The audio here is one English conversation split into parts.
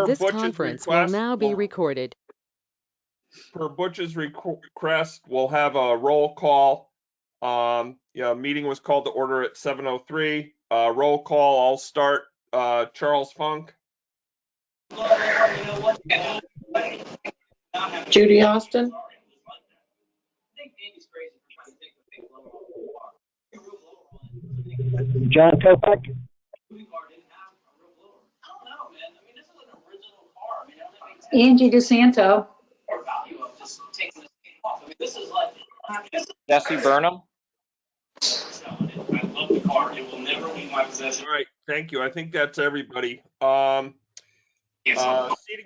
This Butch's conference will request, now be recorded. per Butch's request, we'll have a roll call. Meeting was called to order at 7:03. Roll call, I'll start. Charles Funk, Judy Austin. John Kopak. Angie DeSanto. Jesse Burnham. all right, thank you. I think that's everybody. Seating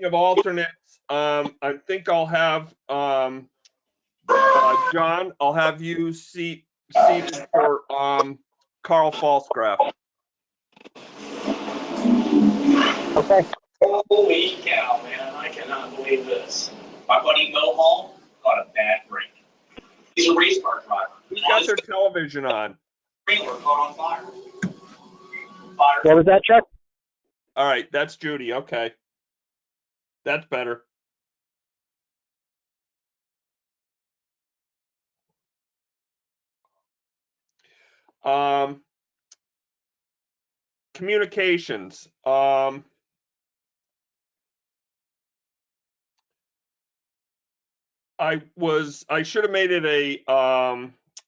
of alternates, I think I'll have, John, I'll have you seated for, Carl Falsgraf. Okay. Holy cow, man, I cannot believe this. My buddy Mo Hall got a bad break. He's a race car driver. Who's got their television on? Trailer caught on fire. What was that, Chuck? All right, that's Judy. Okay. That's better. Communications. I should have made it a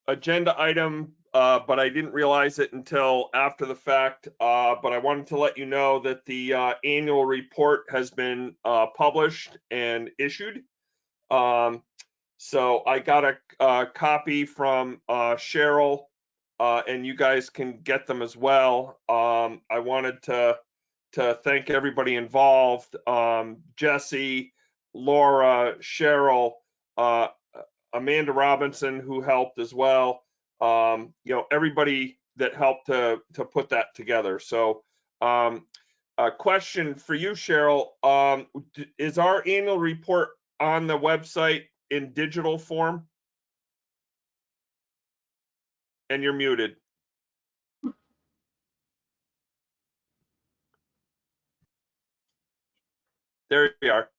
agenda item, but I didn't realize it until after the fact. But I wanted to let you know that the annual report has been published and issued. So I got a copy from Cheryl, and you guys can get them as well. I wanted to thank everybody involved, Jesse, Laura, Cheryl, Amanda Robinson, who helped as well. Everybody that helped to put that together. So a question for you, Cheryl, is our annual report on the website in digital form? And you're muted. There you are.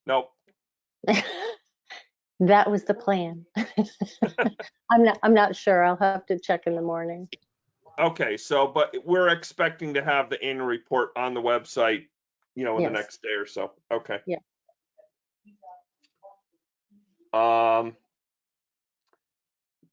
Nope. That was the plan. I'm not sure. I'll have to check in the morning. Okay, so but we're expecting to have the annual report on the website, in Yes. the next day or so. Okay. Yeah.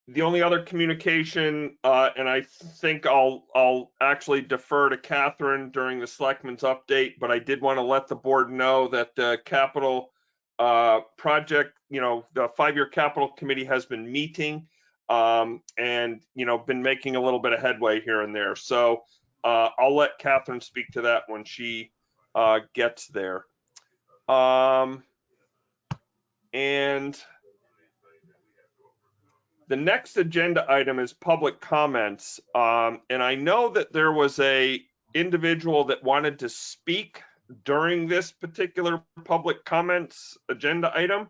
The only other communication, and I think I'll actually defer to Catherine during the selectmen's update, but I did want to let the board know that the capital project, the 5-year capital committee has been meeting, and been making a little bit of headway here and there. So I'll let Catherine speak to that when she gets there. And the next agenda item is public comments. And I know that there was a individual that wanted to speak during this particular public comments agenda item.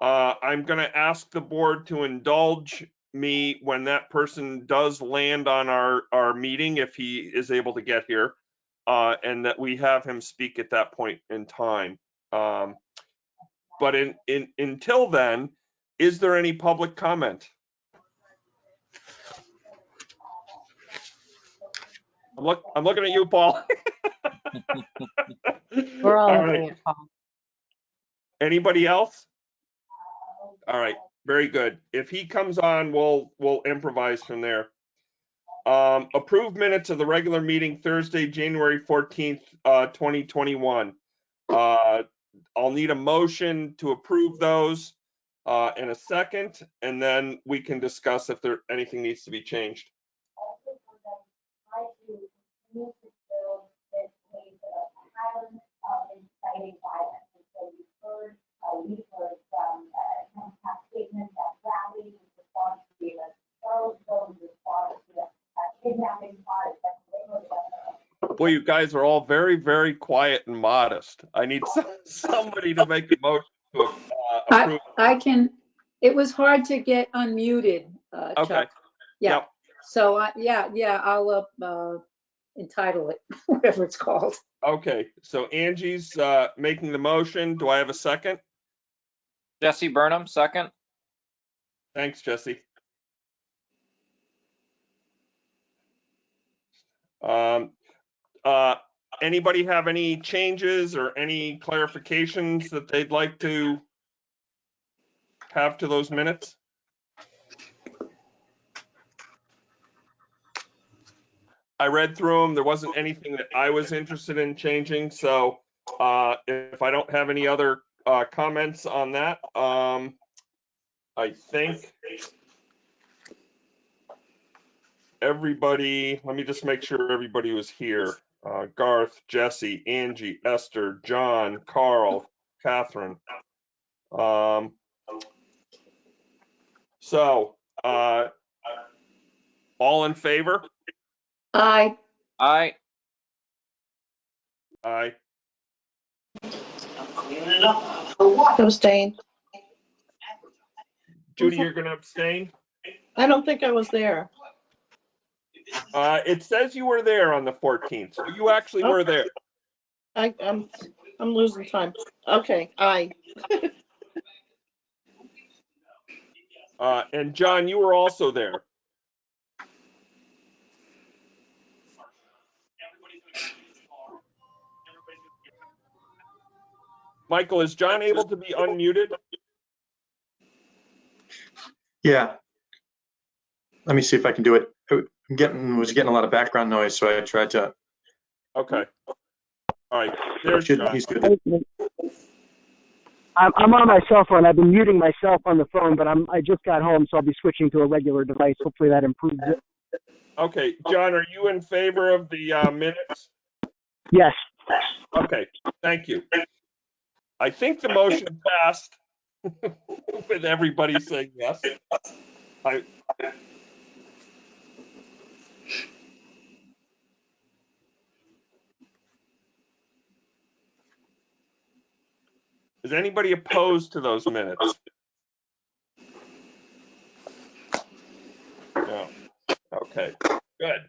I'm going to ask the board to indulge me when that person does land on our meeting, if he is able to get here, and that we have him speak at that point in time. But until then, is there any public comment? I'm looking at you, Paul. We're all All looking right. at Paul. Anybody else? All right, very good. If he comes on, we'll improvise from there. Approved minutes of the regular meeting Thursday, January 14th, 2021. I'll need a motion to approve those in a second, and then we can discuss if there anything needs to be changed. Boy, you guys are all very, very quiet and modest. I need somebody to make a motion to approve. I can. It was hard to get unmuted. Okay. Chuck. Yeah. Yep. So yeah, I'll entitle it, whatever it's called. Okay, so Angie's making the motion. Do I have a second? Jesse Burnham, second. Thanks, Jesse. Anybody have any changes or any clarifications that they'd like to have to those minutes? I read through them. There wasn't anything that I was interested in changing. So if I don't have any other comments on that, I think everybody, let me just make sure everybody was here. Garth, Jesse, Angie, Esther, John, Carl, Catherine. So all in favor? Aye. Aye. Aye. I'm cleaning it up. For what? Abstain. Judy, you're going to abstain? I don't think I was there. It says you were there on the 14th, so you actually were there. I'm losing time. Okay, aye. And John, you were also there. Michael, is John able to be unmuted? Yeah. Let me see if I can do it. Was getting a lot of background noise, so I tried to. Okay. All right. There's John. He's good. I'm on my cell phone. I've been muting myself on the phone, but I just got home, so I'll be switching to a regular device. Hopefully that improves it. Okay. John, are you in favor of the minutes? Yes. Okay. Thank you. I think the motion passed with everybody saying yes. Is anybody opposed to those minutes? No. Okay, good.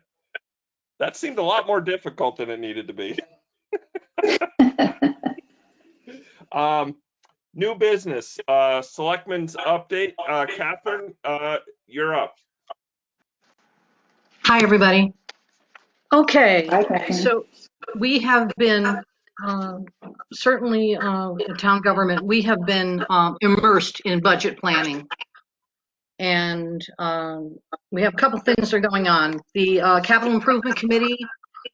That seemed a lot more difficult than it needed to be. New business, selectmen's update. Catherine, you're up. Hi, everybody. Okay, Hi, Catherine. so we have been, certainly the town government, we have been immersed in budget planning. And we have a couple things that are going on. The Capital Improvement Committee,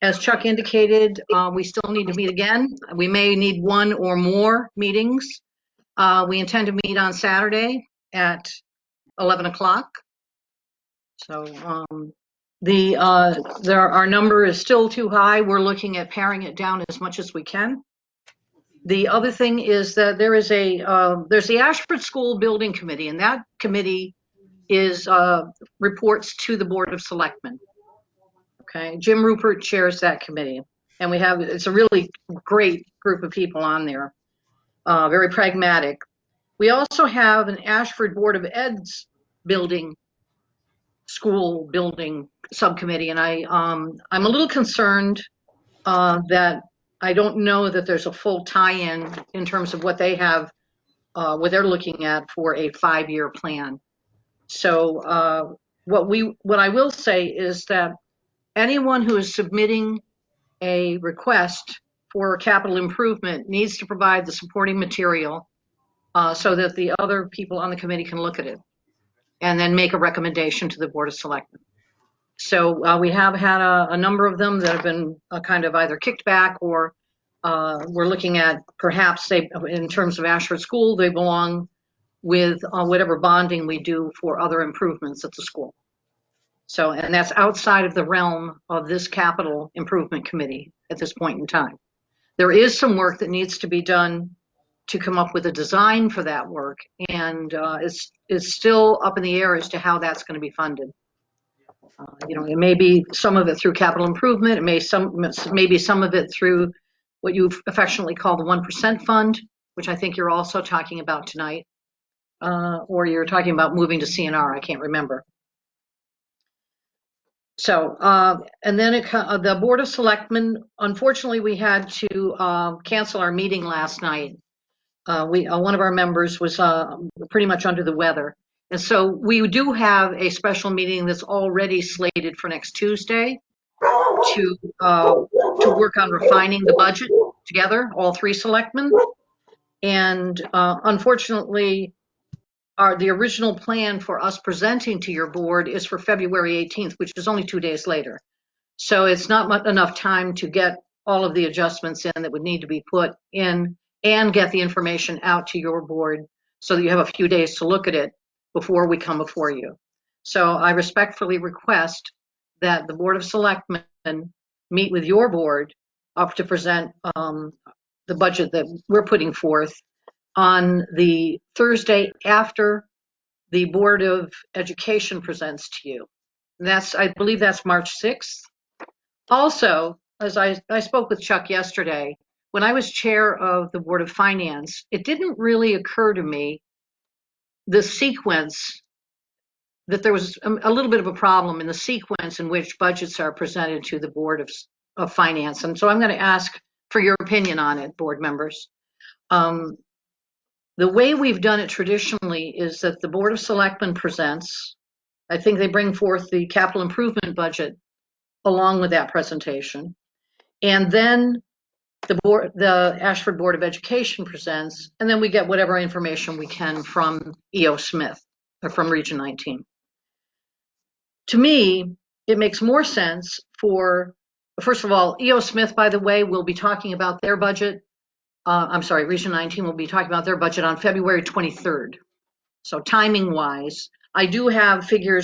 as Chuck indicated, we still need to meet again. We may need one or more meetings. We intend to meet on Saturday at 11 o'clock. So our number is still too high. We're looking at paring it down as much as we can. The other thing is that there's the Ashford School Building Committee, and that committee reports to the Board of Selectmen. Okay, Jim Rupert chairs that committee, and it's a really great group of people on there, very pragmatic. We also have an Ashford Board of Ed's school building subcommittee, and I'm a little concerned that I don't know that there's a full tie-in in terms of what they have, what they're looking at for a 5-year plan. So what I will say is that anyone who is submitting a request for capital improvement needs to provide the supporting material so that the other people on the committee can look at it and then make a recommendation to the Board of Selectmen. So we have had a number of them that have been kind of either kicked back or we're looking at perhaps in terms of Ashford School, they belong with whatever bonding we do for other improvements at the school. So, and that's outside of the realm of this capital improvement committee at this point in time. There is some work that needs to be done to come up with a design for that work, and it's still up in the air as to how that's going to be funded. It may be some of it through capital improvement. It may be some of it through what you affectionately call the 1% fund, which I think you're also talking about tonight. Or you're talking about moving to CNR, I can't remember. So, and then the Board of Selectmen, unfortunately, we had to cancel our meeting last night. One of our members was pretty much under the weather. And so we do have a special meeting that's already slated for next Tuesday to work on refining the budget together, all three selectmen. And unfortunately, the original plan for us presenting to your board is for February 18th, which is only 2 days later. So it's not enough time to get all of the adjustments in that would need to be put in and get the information out to your board so that you have a few days to look at it before we come before you. So I respectfully request that the Board of Selectmen meet with your board up to present the budget that we're putting forth on the Thursday after the Board of Education presents to you. And I believe that's March 6th. Also, as I spoke with Chuck yesterday, when I was chair of the Board of Finance, it didn't really occur to me the sequence, that there was a little bit of a problem in the sequence in which budgets are presented to the Board of Finance. And so I'm going to ask for your opinion on it, board members. The way we've done it traditionally is that the Board of Selectmen presents. I think they bring forth the capital improvement budget along with that presentation. And then the Ashford Board of Education presents, and then we get whatever information we can from E.O. Smith or from Region 19. To me, it makes more sense first of all, E.O. Smith, by the way, will be talking about their budget. I'm sorry, Region 19 will be talking about their budget on February 23rd. So timing wise, I do have figure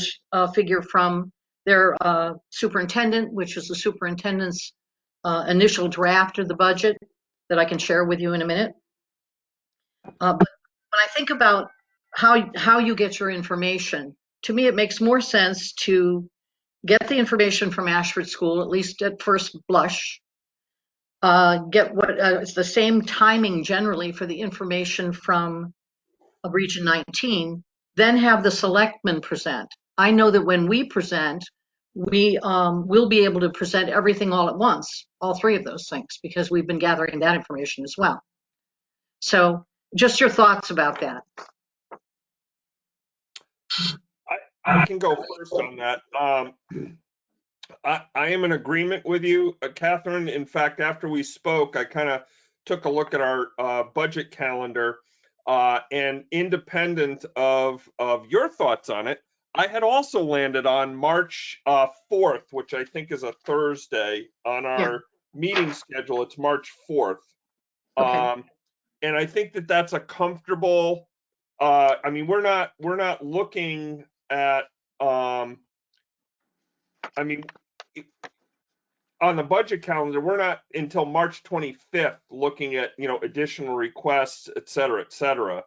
from their superintendent, which is the superintendent's initial draft of the budget that I can share with you in a minute. But when I think about how you get your information, to me, it makes more sense to get the information from Ashford School, at least at first blush, get it's the same timing generally for the information from Region 19, then have the selectmen present. I know that when we present, we will be able to present everything all at once, all three of those things, because we've been gathering that information as well. So just your thoughts about that. I can go first on that. I am in agreement with you, Catherine. In fact, after we spoke, I kind of took a look at our budget calendar, and independent of your thoughts on it, I had also landed on March 4th, which I think is a Thursday on our meeting schedule. It's March 4th. Okay. And I think that that's a comfortable, I mean, we're not looking at, I mean, on the budget calendar, we're not until March 25th looking at, additional requests, et cetera,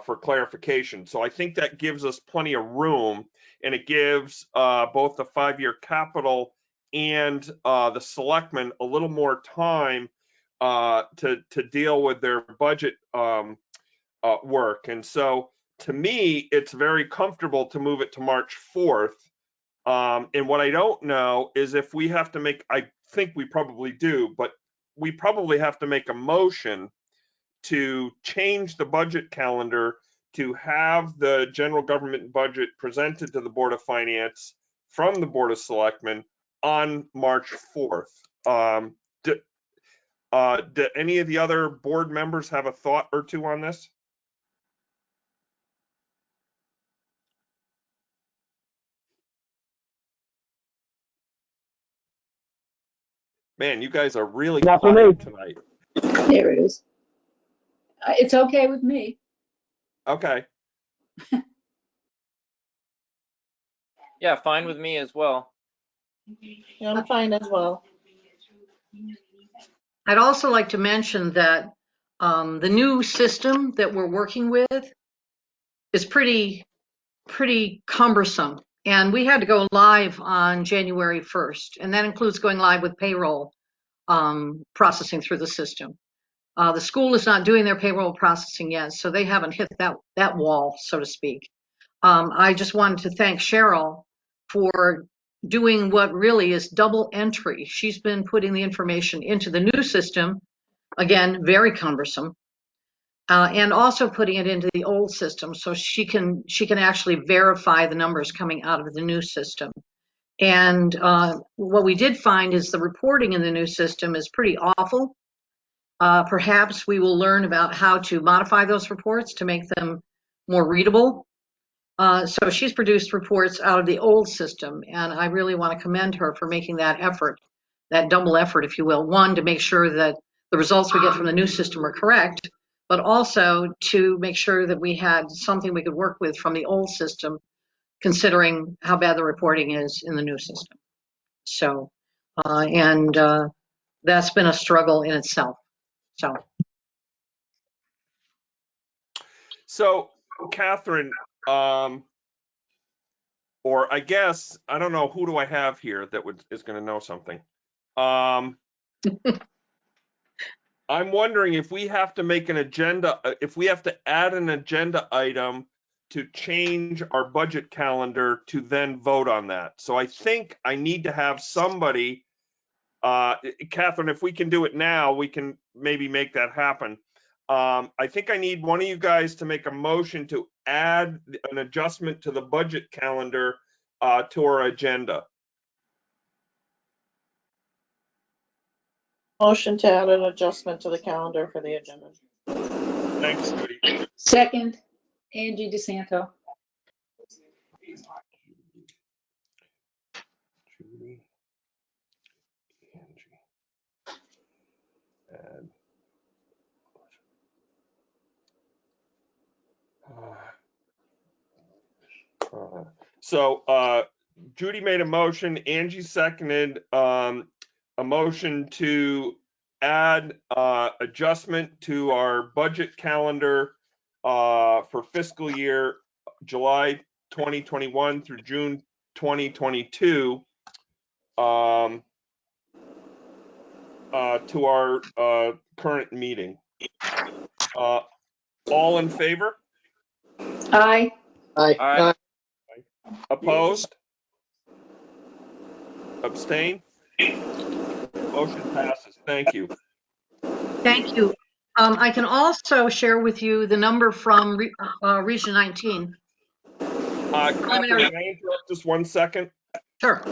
for clarification. So I think that gives us plenty of room, and it gives both the 5-year capital and the selectmen a little more time to deal with their budget work. And so to me, it's very comfortable to move it to March 4th. And what I don't know is if we have to I think we probably do, but we probably have to make a motion to change the budget calendar to have the general government budget presented to the Board of Finance from the Board of Selectmen on March 4th. Do any of the other board members have a thought or two on this? Man, you guys are really Not for quiet me. tonight. There it is. It's okay with me. Okay. Yeah, fine with me as well. Yeah, I'm fine as well. I'd also like to mention that the new system that we're working with is pretty cumbersome. And we had to go live on January 1st, and that includes going live with payroll processing through the system. The school is not doing their payroll processing yet, so they haven't hit that wall, so to speak. I just wanted to thank Cheryl for doing what really is double entry. She's been putting the information into the new system, again, very cumbersome, and also putting it into the old system so she can actually verify the numbers coming out of the new system. And what we did find is the reporting in the new system is pretty awful. Perhaps we will learn about how to modify those reports to make them more readable. So she's produced reports out of the old system, and I really want to commend her for making that effort, that double effort, if you will. One, to make sure that the results we get from the new system are correct, but also to make sure that we had something we could work with from the old system, considering how bad the reporting is in the new system. So, that's been a struggle in itself. So, Catherine, or I guess, I don't know, who do I have here that is going to know something? I'm wondering if we have to make an agenda, if we have to add an agenda item to change our budget calendar to then vote on that. So I think I need to have somebody, Catherine, if we can do it now, we can maybe make that happen. I think I need one of you guys to make a motion to add an adjustment to the budget calendar to our agenda. Motion to add an adjustment to the calendar for the agenda. Thanks, Judy. Second, Angie DeSanto. Judy, Angie, and so Judy made a motion, Angie seconded a motion to add adjustment to our budget calendar for fiscal year July 2021 through June 2022 to our current meeting. All in favor? Aye. Aye. Opposed? Abstain? Motion passes. Thank you. Thank you. I can also share with you the number from Region 19. Catherine, can I interrupt just 1 second? Sure.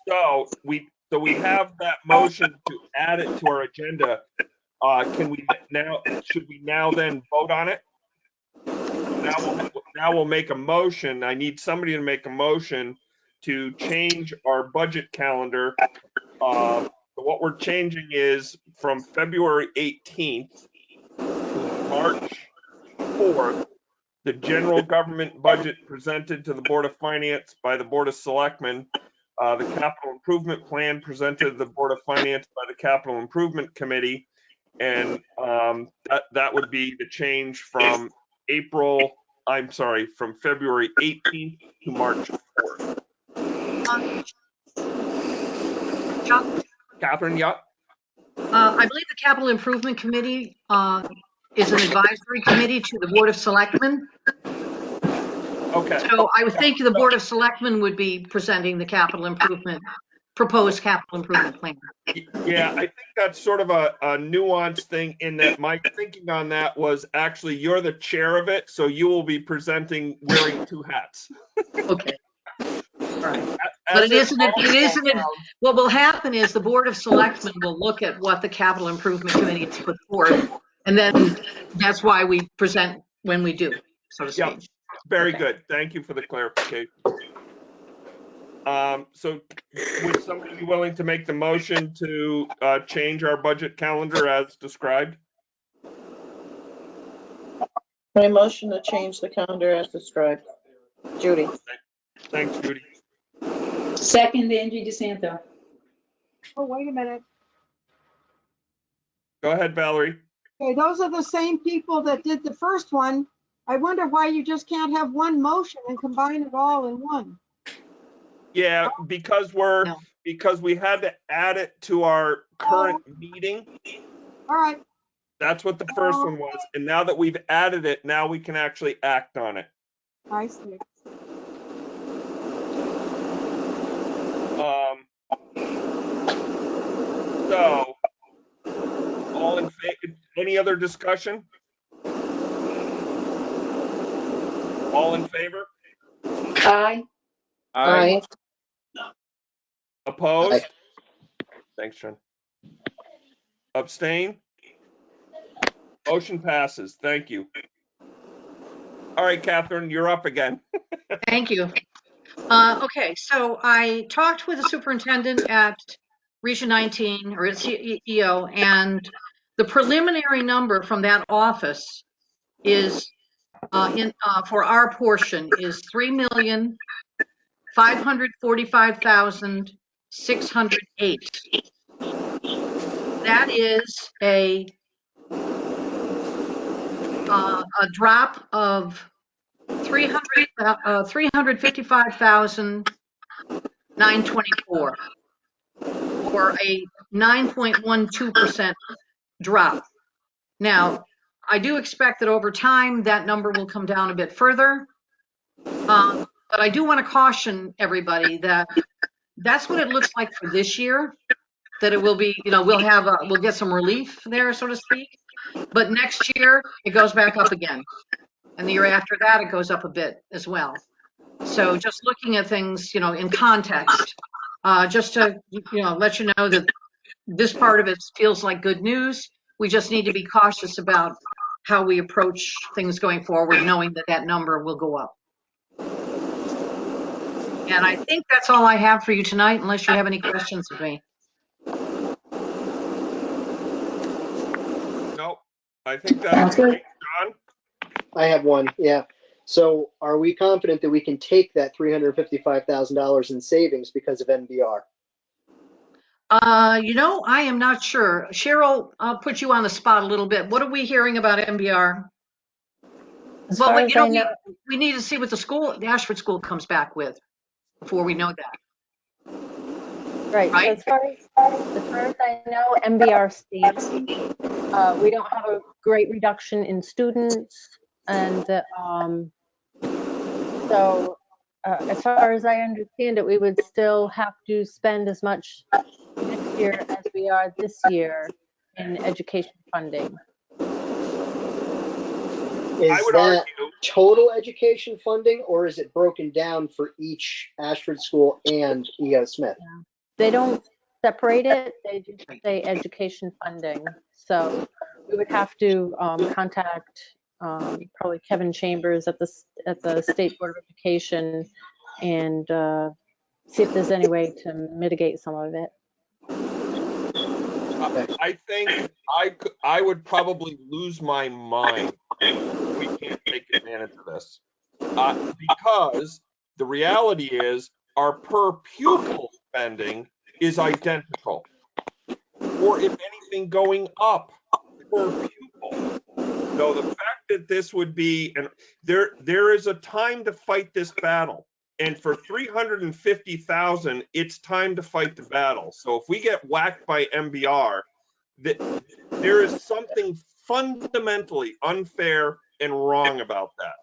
So we have that motion to add it to our agenda. Should we now then vote on it? Now we'll make a motion. I need somebody to make a motion to change our budget calendar. What we're changing is from February 18th to March 4th, the general government budget presented to the Board of Finance by the Board of Selectmen, the capital improvement plan presented to the Board of Finance by the Capital Improvement Committee, and that would be the change from from February 18th to March 4th. Catherine, yeah? I believe the Capital Improvement Committee is an advisory committee to the Board of Selectmen. Okay. So I would think the Board of Selectmen would be presenting the proposed capital improvement plan. Yeah, I think that's sort of a nuanced thing in that my thinking on that was actually you're the chair of it, so you will be presenting wearing two hats. Okay. All right. But it isn't, what will happen is the Board of Selectmen will look at what the Capital Improvement Committee has put forth, and then that's why we present when we do, so to speak. Yep. Very Okay. good. Thank you for the clarification. So would somebody be willing to make the motion to change our budget calendar as described? My motion to change the calendar as described. Judy. Thanks, Judy. Second, Angie DeSanto. Oh, wait a minute. Go ahead, Valerie. Okay, those are the same people that did the first one. I wonder why you just can't have one motion and combine it all in one. Yeah, because we had to add it to our current meeting. All right. That's what the first one was. And now that we've added it, now we can actually act on it. I see. So, all in favor, any other discussion? All in favor? Aye. Aye. Opposed? Thanks, John. Abstain? Motion passes. Thank you. All right, Catherine, you're up again. Thank you. Okay, so I talked with the superintendent at Region 19 or its CEO, and the preliminary number from that office is for our portion is $3,545,608. That is a drop of 355,924, or a 9.12% drop. Now, I do expect that over time that number will come down a bit further, but I do want to caution everybody that that's what it looks like for this year. That it will be, we'll get some relief there, so to speak. But next year it goes back up again, and the year after that it goes up a bit as well. So just looking at things, in context, just to, let you know that this part of it feels like good news. We just need to be cautious about how we approach things going forward, knowing that that number will go up. And I think that's all I have for you tonight, unless you have any questions of me. No, I think that's great. John? I have one, yeah. So are we confident that we can take that $355,000 in savings because of NBR? I am not sure. Cheryl, I'll put you on the spot a little bit. What are we hearing about MBR? As far as I know, we need to see what the Ashford School comes back with before we know that. right. Right? As far as I know, MBR stands. We don't have a great reduction in students, and so as far as I understand it, we would still have to spend as much next year as we are this year in education funding. Is I would that argue, total education funding, or is it broken down for each Ashford school and E.O. Smith? They don't separate it, they just say education funding. So we would have to contact probably Kevin Chambers at the State Board of Education and see if there's any way to mitigate some of it. I think I would probably lose my mind if we can't take advantage of this. Because the reality is our per pupil spending is identical, or if anything going up per pupil. So the fact that this would be, and there is a time to fight this battle. And for 350,000, it's time to fight the battle. So if we get whacked by MBR, there is something fundamentally unfair and wrong about that.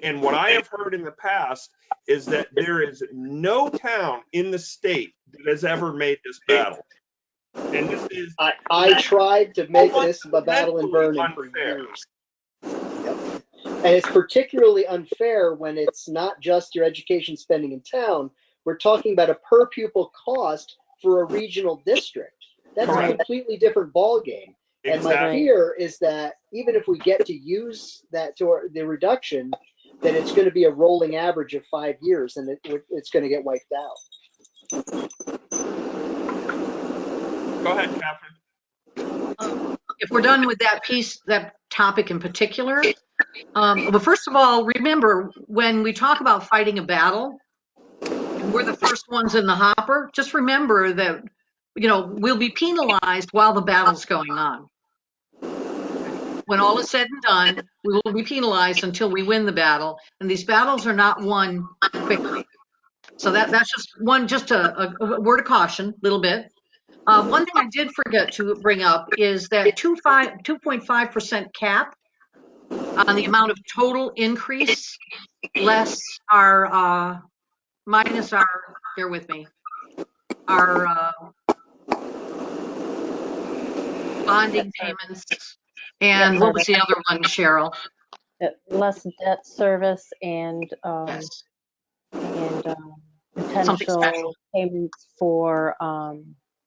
And what I have heard in the past is that there is no town in the state that has ever made this battle. And this is I tried to make this a battle in Vernon for years. Yep. And it's particularly unfair when it's not just your education spending in town. We're talking about a per pupil cost for a regional district. That's Correct. a completely different ballgame. And my Exactly. fear is that even if we get to use that to the reduction, that it's going to be a rolling average of 5 years, and it's going to get wiped out. Go ahead, Catherine. If we're done with that piece, that topic in particular, well, first of all, remember when we talk about fighting a battle, and we're the first ones in the hopper, just remember that, we'll be penalized while the battle's going on. When all is said and done, we will be penalized until we win the battle, and these battles are not won quickly. So that's just a word of caution, a little bit. One thing I did forget to bring up is that 2.5% cap on the amount of total increase, less our, minus our, bear with me, bonding payments, and what was the other one, Cheryl? Less debt service and potential payments for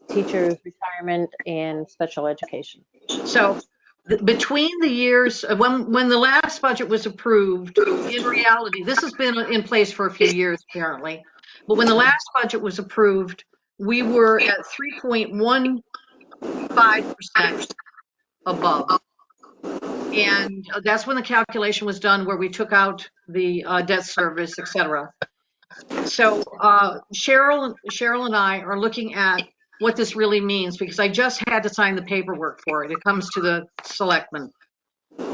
teachers' retirement and special education. So between the years, when the last budget was approved, in reality, this has been in place for a few years apparently, but when the last budget was approved, we were at 3.15% above. And that's when the calculation was done where we took out the debt service, et cetera. So Cheryl and I are looking at what this really means because I just had to sign the paperwork for it. It comes to the selectmen,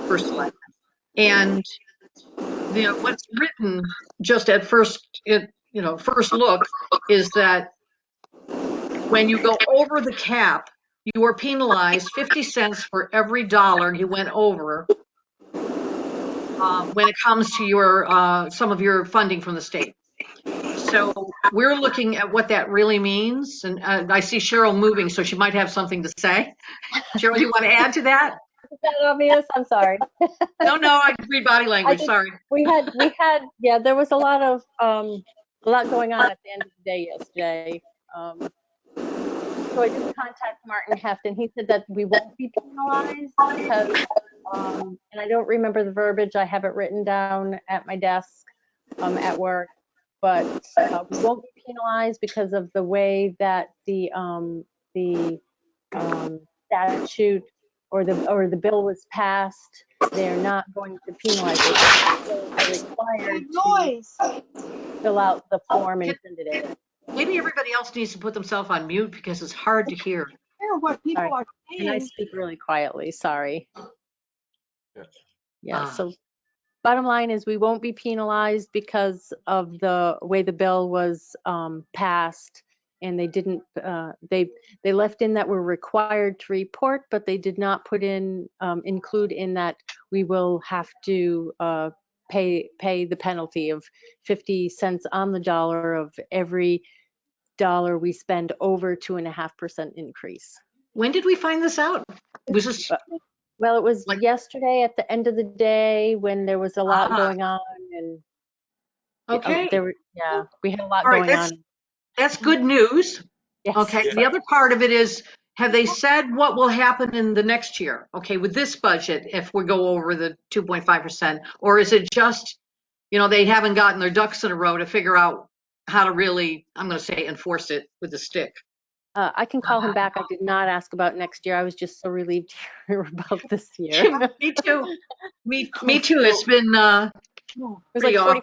first selectmen. And what's written just at first look is that when you go over the cap, you are penalized 50 cents for every dollar you went over when it comes to your some of your funding from the state. So we're looking at what that really means. And I see Cheryl moving, so she might have something to say. Cheryl, you want to add to that? Is that obvious? I'm sorry. No, I read body language. Sorry. We had, yeah, there was a lot going on at the end of the day yesterday. So I did contact Martin Heft, and he said that we won't be penalized because, and I don't remember the verbiage. I have it written down at my desk at work, but we won't be penalized because of the way that the statute or the bill was passed. They're not going to penalize us. They're required to fill out the form and send it in. Maybe everybody else needs to put themselves on mute because it's hard to hear. Hear what people are saying. And I speak really quietly, sorry. Yes. Yeah, so bottom line is we won't be penalized because of the way the bill was passed, and they didn't, they left in that we're required to report, but they did not put in, include in that we will have to pay the penalty of 50 cents on the dollar of every dollar we spend over 2.5% increase. When did we find this out? Was this? Well, it was yesterday at the end of the day when there was a lot going on, and okay, we had a lot going on. That's good news. Yes. Okay, Yeah. the other part of it is, have they said what will happen in the next year? Okay, with this budget, if we go over the 2.5%, or is it just, they haven't gotten their ducks in a row to figure out how to really, I'm going to say, enforce it with the stick? I can call him back. I did not ask about next year. I was just so relieved to hear about this year. Me too. Me too. It's been it was like $45,000.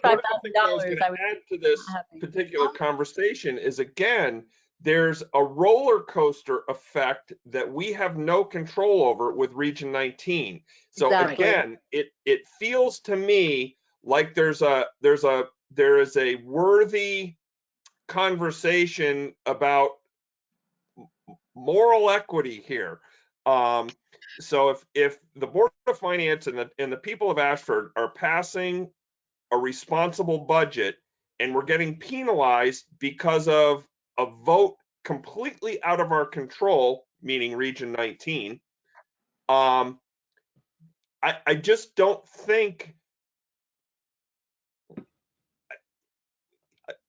I was going to add to this particular conversation is, again, there's a roller coaster effect that we have no control over with Region 19. So Exactly. again, it feels to me like there is a worthy conversation about moral equity here. So if the Board of Finance and the people of Ashford are passing a responsible budget and we're getting penalized because of a vote completely out of our control, meaning Region 19, I just don't think,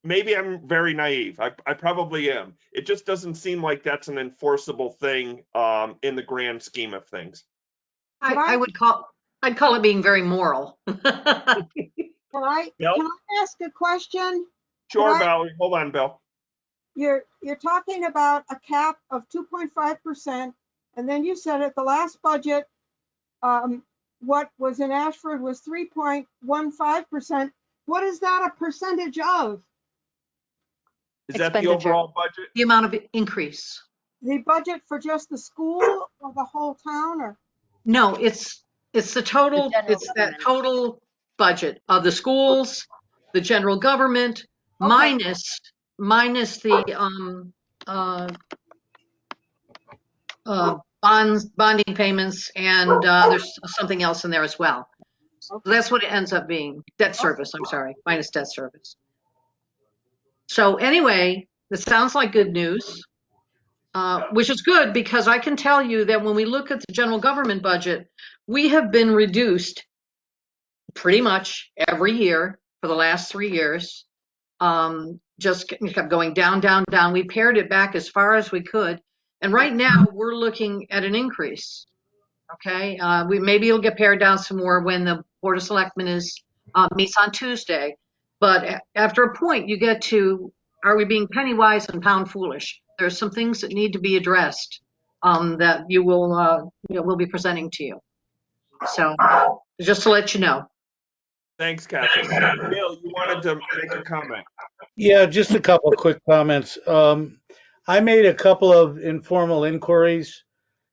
maybe I'm very naive. I probably am. It just doesn't seem like that's an enforceable thing in the grand scheme of things. I'd call it being very moral. Can I ask a question? Sure, Valerie. Hold on, Bill. You're talking about a cap of 2.5%, and then you said at the last budget, what was in Ashford was 3.15%. What is that a percentage of? Is that the overall budget? The amount of increase. The budget for just the school or the whole town, or? No, it's the total. It's that total budget of the schools, the general government, minus the bonding payments, and there's something else in there as well. So that's what it ends up being. Debt service. I'm sorry, minus debt service. So anyway, That sounds like good news, which is good because I can tell you that when we look at the general government budget, we have been reduced pretty much every year for the last 3 years. Just kept going down, down, down. We pared it back as far as we could. And right now we're looking at an increase. Okay. Maybe it'll get pared down some more when the Board of Selectmen meets on Tuesday. But after a point you get to, are we being penny wise and pound foolish? There's some things that need to be addressed, that we'll be presenting to you. So just to let you know. Thanks, Catherine. Bill, you wanted to make a comment. Yeah, just a couple of quick comments. I made a couple of informal inquiries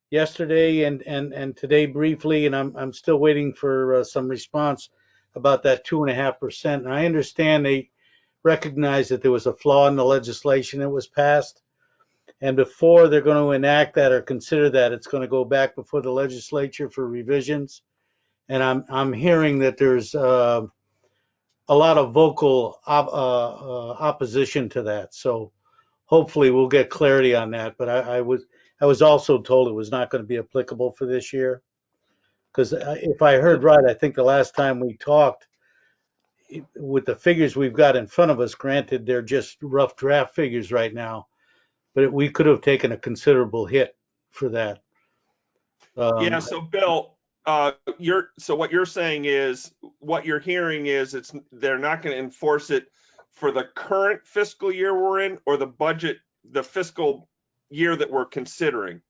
yesterday and today briefly, and I'm still waiting for some response about that 2.5%. And I understand they recognize that there was a flaw in the legislation that was passed, and before they're going to enact that or consider that, it's going to go back before the legislature for revisions. And I'm hearing that there's a lot of vocal opposition to that. So hopefully we'll get clarity on that. But I was also told it was not going to be applicable for this year. Because if I heard right, I think the last time we talked, with the figures we've got in front of us, granted they're just rough draft figures right now, but we could have taken a considerable hit for that. Yeah, so Bill, what you're saying is, what you're hearing is they're not going to enforce it for the current fiscal year we're in, or the fiscal year that we're considering.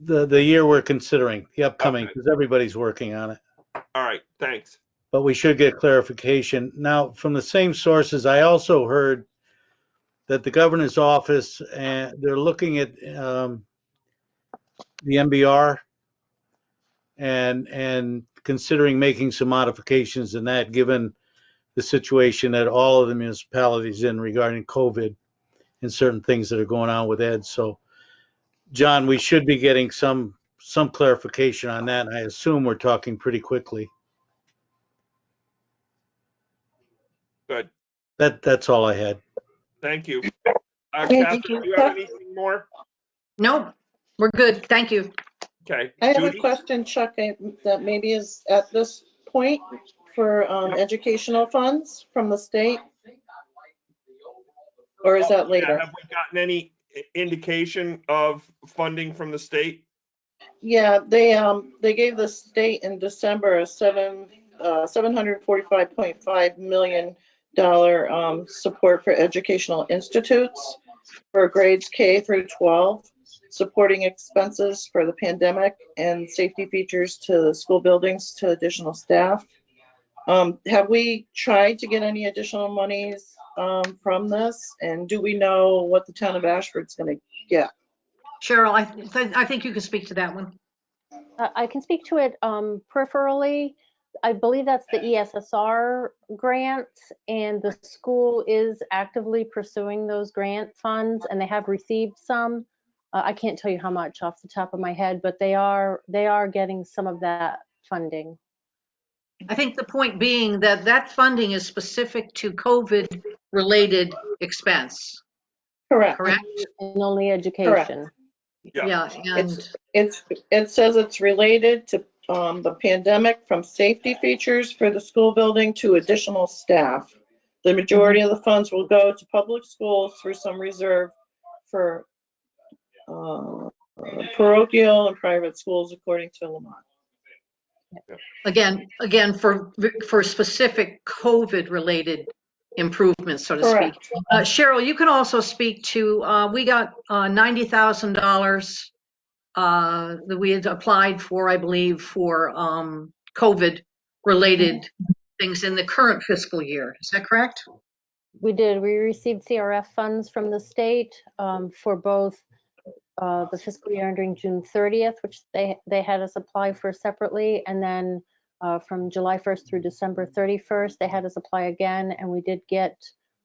The year we're considering, the upcoming, Okay. because everybody's working on it. All right, thanks. But we should get clarification. Now, from the same sources, I also heard that the governor's office, they're looking at the MBR and considering making some modifications in that, given the situation that all of the municipalities in regarding COVID and certain things that are going on with Ed. So, John, we should be getting some clarification on that. And I assume we're talking pretty quickly. Good. That's all I had. Thank you. Thank Catherine, you. do you have anything more? No, we're good. Thank you. Okay. I have a Judy? question, Chuck, that maybe is at this point for educational funds from the state? Or is that Yeah, later? have we gotten any indication of funding from the state? Yeah, they gave the state in December a $745.5 million support for educational institutes for grades K through 12, supporting expenses for the pandemic and safety features to the school buildings to additional staff. Have we tried to get any additional monies from this? And do we know what the town of Ashford's going to get? Cheryl, I think you can speak to that one. I can speak to it peripherally. I believe that's the ESSR grant, and the school is actively pursuing those grant funds, and they have received some. I can't tell you how much off the top of my head, but they are getting some of that funding. I think the point being that that funding is specific to COVID-related expense. Correct. Correct? And only education. Yeah. And It says it's related to the pandemic, from safety features for the school building to additional staff. The majority of the funds will go to public schools through some reserve for parochial and private schools, according to Lamont. again, for specific COVID-related improvements, so to speak. Correct. Cheryl, you can also speak to, we got $90,000 that we had applied for, I believe, for COVID-related things in the current fiscal year. Is that correct? We did. We received CRF funds from the state for both the fiscal year ending June 30th, which they had us apply for separately, and then from July 1st through December 31st, they had us apply again, and we did get,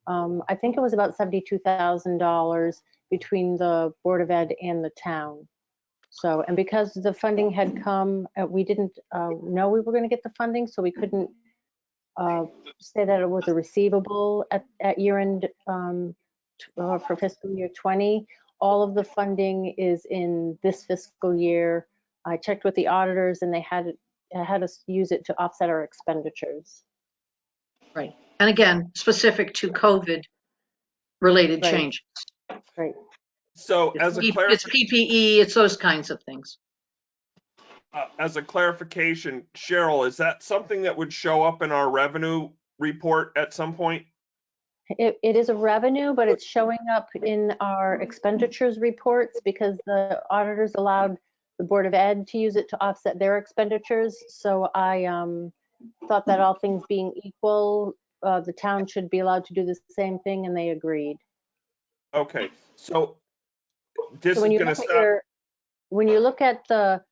I think it was about $72,000 between the Board of Ed and the town. So, and because the funding had come, we didn't know we were going to get the funding, so we couldn't say that it was a receivable at year-end for fiscal year 20. All of the funding is in this fiscal year. I checked with the auditors and they had us use it to offset our expenditures. Right. And again, specific to COVID related Right. change. Right. So It's PPE, it's those kinds of things. as a clarification, Cheryl, is that something that would show up in our revenue report at some point? It is a revenue, but it's showing up in our expenditures reports because the auditors allowed the Board of Ed to use it to offset their expenditures. So I thought that all things being equal, the town should be allowed to do the same thing, and they agreed. Okay, so this So when is you going look to at sound, when you look at the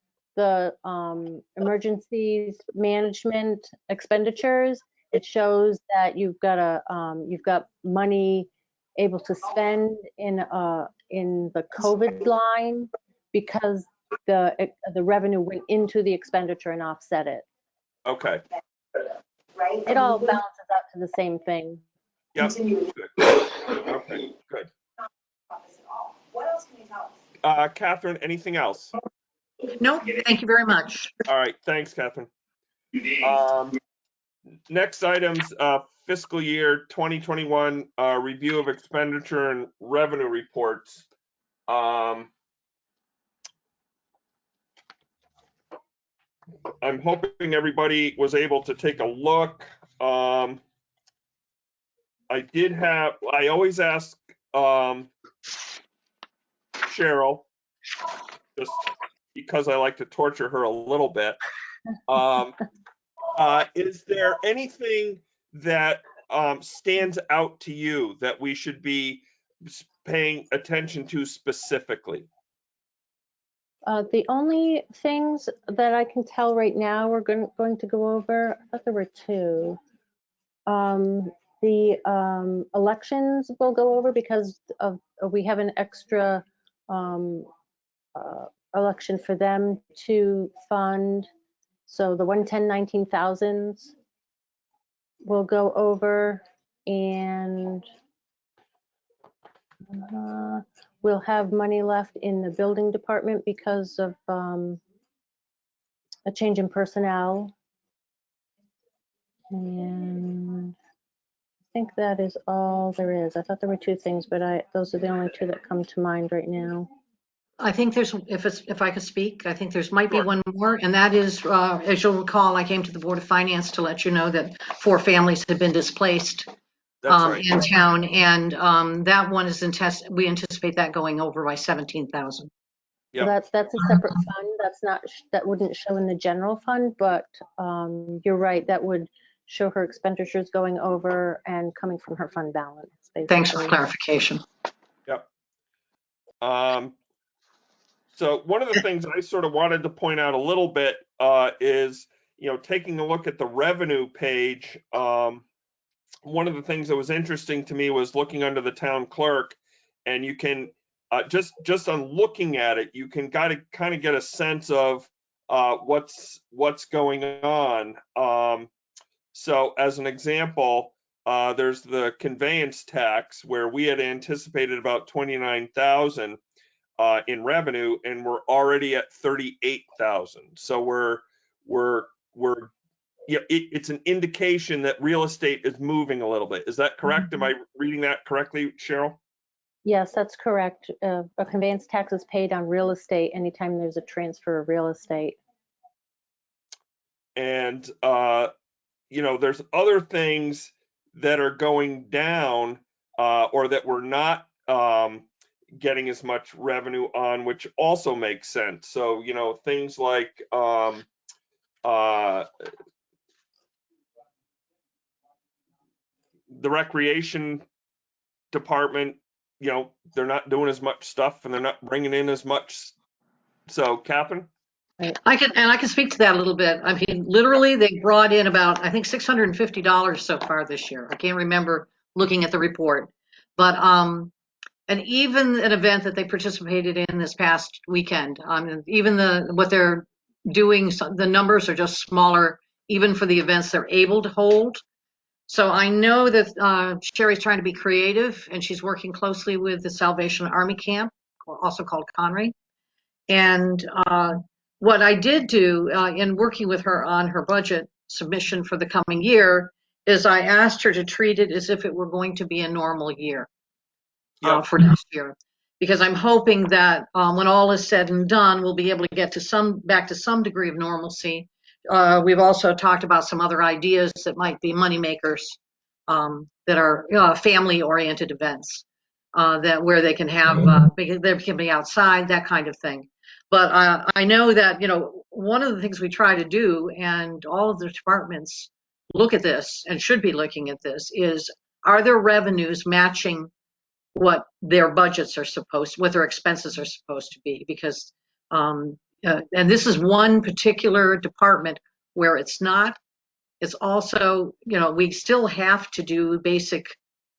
emergencies management expenditures, it shows that you've got money able to spend in the COVID line because the revenue went into the expenditure and offset it. okay. It all balances out to the same thing. Yep. Okay, good. What else can you tell us? Catherine, anything else? No, thank you very much. All right, thanks, Catherine. Next items, fiscal year 2021 review of expenditure and revenue reports. I'm hoping everybody was able to take a look. I always ask Cheryl, just because I like to torture her a little bit. Is there anything that stands out to you that we should be paying attention to specifically? The only things that I can tell right now we're going to go over, I thought there were two. The elections we'll go over because we have an extra election for them to fund. So the 110-19,000s we'll go over, and we'll have money left in the building department because of a change in personnel. And I think that is all there is. I thought there were two things, but those are the only two that come to mind right now. I think there's, if I could speak, I think there's might be one more, and that is, as you'll recall, I came to the Board of Finance to let you know that 4 families had been displaced in town, and that one is we anticipate that going over by 17,000. Yep. So that's a separate fund. That wouldn't show in the general fund, but you're right. That would show her expenditures going over and coming from her fund balance. Basically. Thanks for clarification. Yep. So one of the things I sort of wanted to point out a little bit is, taking a look at the revenue page. One of the things that was interesting to me was looking under the town clerk, and you can just on looking at it, you can kind of get a sense of what's going on. So as an example, there's the conveyance tax where we had anticipated about 29,000 in revenue, and we're already at 38,000. So it's an indication that real estate is moving a little bit. Is that correct? Am I reading that correctly, Cheryl? Yes, that's correct. A conveyance tax is paid on real estate anytime there's a transfer of real estate. And there's other things that are going down or that we're not getting as much revenue on, which also makes sense. So, things like the recreation department, they're not doing as much stuff and they're not bringing in as much. So, Catherine? I can speak to that a little bit. I mean, literally, they brought in about, I think, $650 so far this year. I can't remember looking at the report, but and even an event that they participated in this past weekend, even what they're doing, the numbers are just smaller, even for the events they're able to hold. So I know that Sherry's trying to be creative, and she's working closely with the Salvation Army camp, also called Conry. And what I did do in working with her on her budget submission for the coming year is I asked her to treat it as if it were going to be a normal year for next year. Because I'm hoping that when all is said and done, we'll be able to get to back to some degree of normalcy. We've also talked about some other ideas that might be moneymakers that are family-oriented events where they can have they can be outside, that kind of thing. But I know that one of the things we try to do, and all of the departments look at this and should be looking at this, is are there revenues matching what their budgets are what their expenses are supposed to be? Because and this is one particular department where it's not. It's also, we still have to do basic,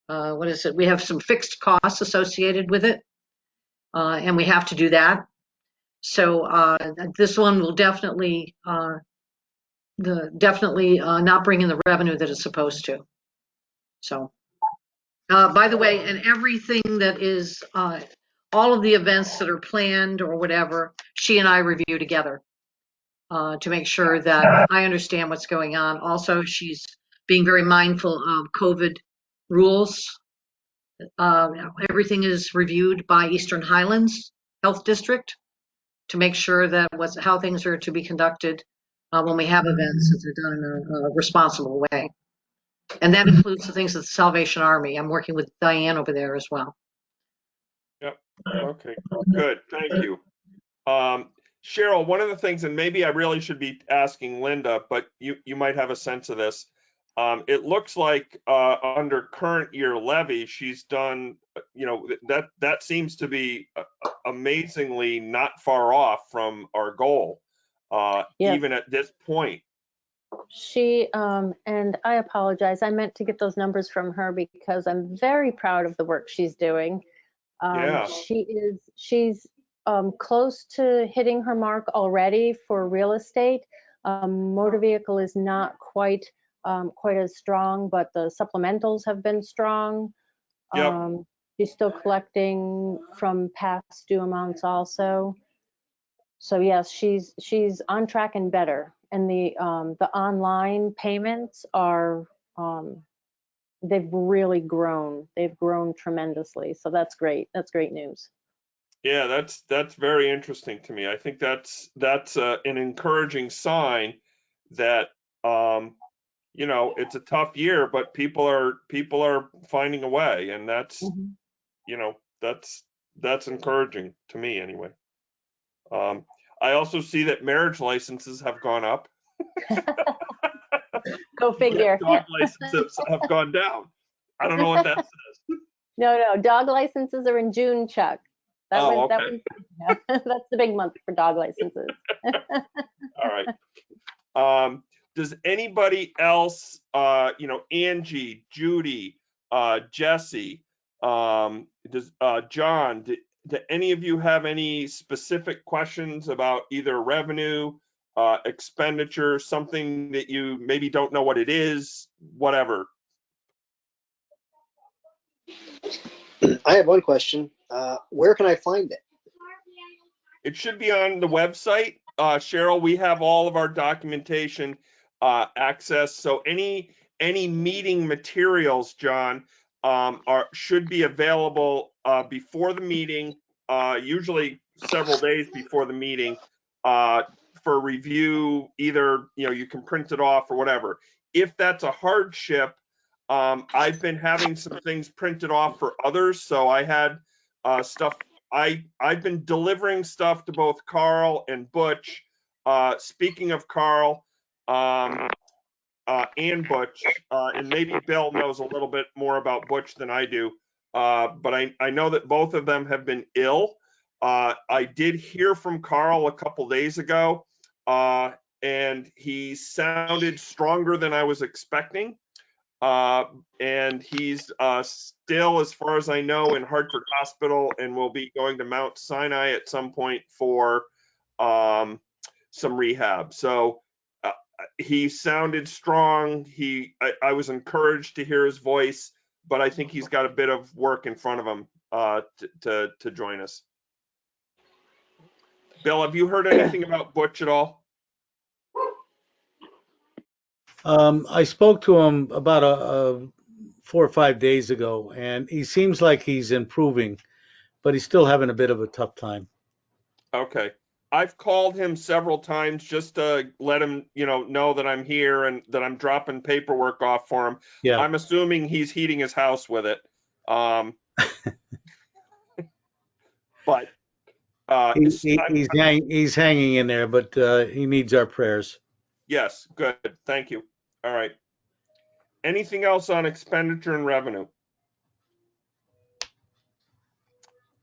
what is it? We have some fixed costs associated with it, and we have to do that. So this one will definitely not bring in the revenue that it's supposed to. So, by the way, and everything that is, all of the events that are planned or whatever, she and I review together to make sure that I understand what's going on. Also, she's being very mindful of COVID rules. Everything is reviewed by Eastern Highlands Health District to make sure that how things are to be conducted when we have events, that they're done in a responsible way. And that includes the things of the Salvation Army. I'm working with Diane over there as well. Yep. Okay, good. Thank you. Cheryl, one of the things, and maybe I really should be asking Linda, but you might have a sense of this. It looks like under current year levy, she's done, that seems to be amazingly not far off from our goal, even at this point. She, and I apologize, I meant to get those numbers from her because I'm very proud of the work she's doing. Yeah. She's close to hitting her mark already for real estate. Motor vehicle is not quite as strong, but the supplementals have been strong. Yep. She's still collecting from past due amounts also. So yes, she's on track and better. And the online payments are they've really grown. They've grown tremendously. So that's great. That's great news. Yeah, that's very interesting to me. I think that's an encouraging sign that it's a tough year, but people are finding a way, and that's that's encouraging to me anyway. I also see that marriage licenses have gone up. Go figure. Dog licenses have gone down. I don't know what that says. No, dog licenses are in June, Chuck. Okay. That's the big month for dog licenses. All right. Does anybody else, Angie, Judy, Jesse, does John, do any of you have any specific questions about either revenue, expenditure, something that you maybe don't know what it is, whatever? I have one question. Where can I find it? It should be on the website. Cheryl, we have all of our documentation access. So any meeting materials, John, should be available before the meeting, usually several days before the meeting, for review. Either you can print it off or whatever. If that's a hardship, I've been having some things printed off for others. So I had stuff. I've been delivering stuff to both Carl and Butch. Speaking of Carl and Butch, and maybe Bill knows a little bit more about Butch than I do, but I know that both of them have been ill. I did hear from Carl a couple days ago, and he sounded stronger than I was expecting. And he's still, as far as I know, in Hartford Hospital, and will be going to Mount Sinai at some point for some rehab. So he sounded strong. I was encouraged to hear his voice, but I think he's got a bit of work in front of him to join us. Bill, have you heard anything about Butch at all? I spoke to him about 4 or 5 days ago, and he seems like he's improving, but he's still having a bit of a tough time. Okay. I've called him several times just to let him, know that I'm here and that I'm dropping paperwork off for him. Yeah. I'm assuming he's heating his house with it. But He's hanging in there, but he needs our prayers. yes, good. Thank you. All right. Anything else on expenditure and revenue?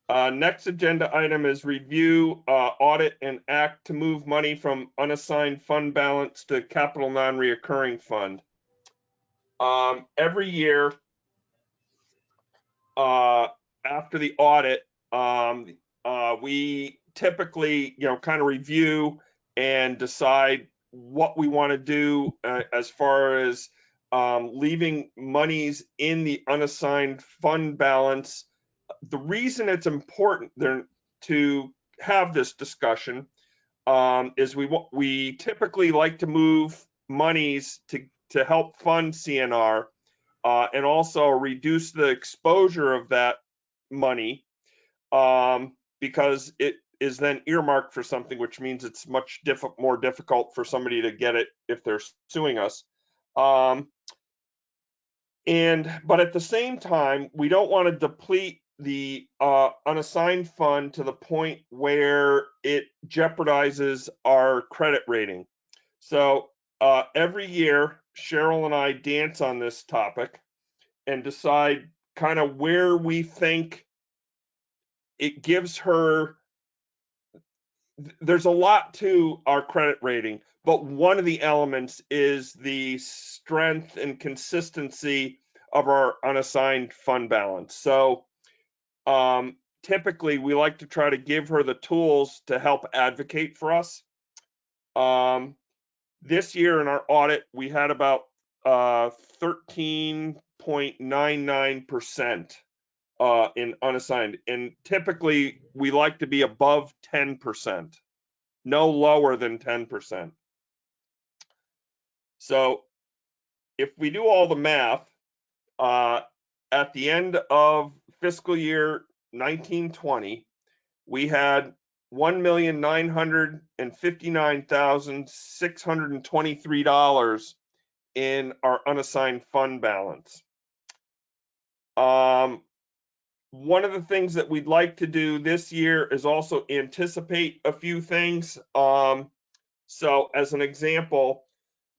Next agenda item is review, audit, and act to move money from unassigned fund balance to capital non-reoccurring fund. Every year, after the audit, we typically, kind of review and decide what we want to do as far as leaving monies in the unassigned fund balance. The reason it's important there to have this discussion is we typically like to move monies to help fund CNR and also reduce the exposure of that money because it is then earmarked for something, which means it's much more difficult for somebody to get it if they're suing us. But at the same time, we don't want to deplete the unassigned fund to the point where it jeopardizes our credit rating. So every year, Cheryl and I dance on this topic and decide kind of where we think it gives her. There's a lot to our credit rating, but one of the elements is the strength and consistency of our unassigned fund balance. So typically we like to try to give her the tools to help advocate for us. This year in our audit, we had about 13.99% in unassigned, and typically we like to be above 10%, no lower than 10%. So if we do all the math, at the end of fiscal year 1920, we had $1,959,623 in our unassigned fund balance. One of the things that we'd like to do this year is also anticipate a few things. So as an example,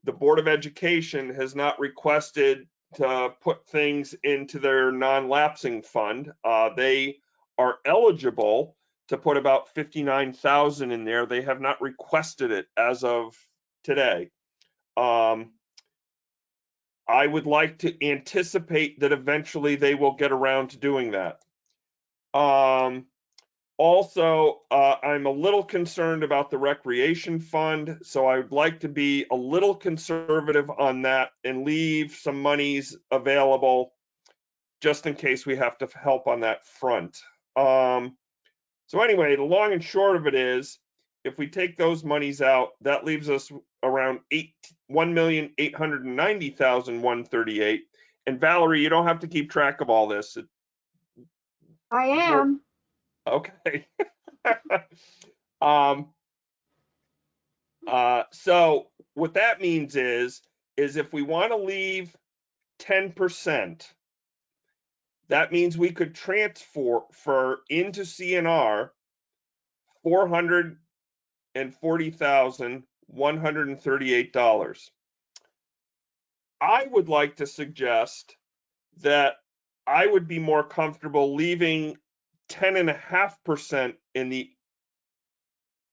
the Board of Education has not requested to put things into their non-lapsing fund. They are eligible to put about 59,000 in there. They have not requested it as of today. I would like to anticipate that eventually they will get around to doing that. Also, I'm a little concerned about the recreation fund, so I would like to be a little conservative on that and leave some monies available just in case we have to help on that front. So anyway, the long and short of it is, if we take those monies out, that leaves us around $1,890,138. And Valerie, you don't have to keep track of all this. I am. Okay. So what that means is if we want to leave 10%, that means we could transfer into CNR $440,138. I would like to suggest that I would be more comfortable leaving 10.5% in the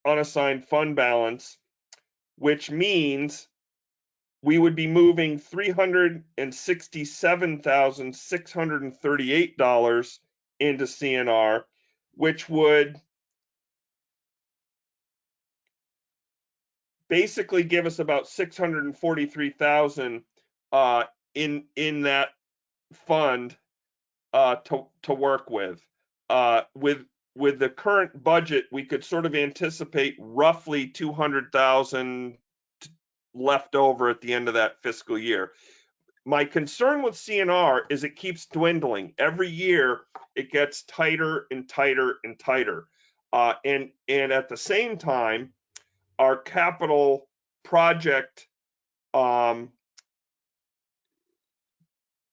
unassigned fund balance, which means we would be moving $367,638 into CNR, which would basically give us about 643,000 in that fund to work with. With the current budget, we could sort of anticipate roughly 200,000 left over at the end of that fiscal year. My concern with CNR is it keeps dwindling. Every year it gets tighter and tighter and tighter. And at the same time, our capital project,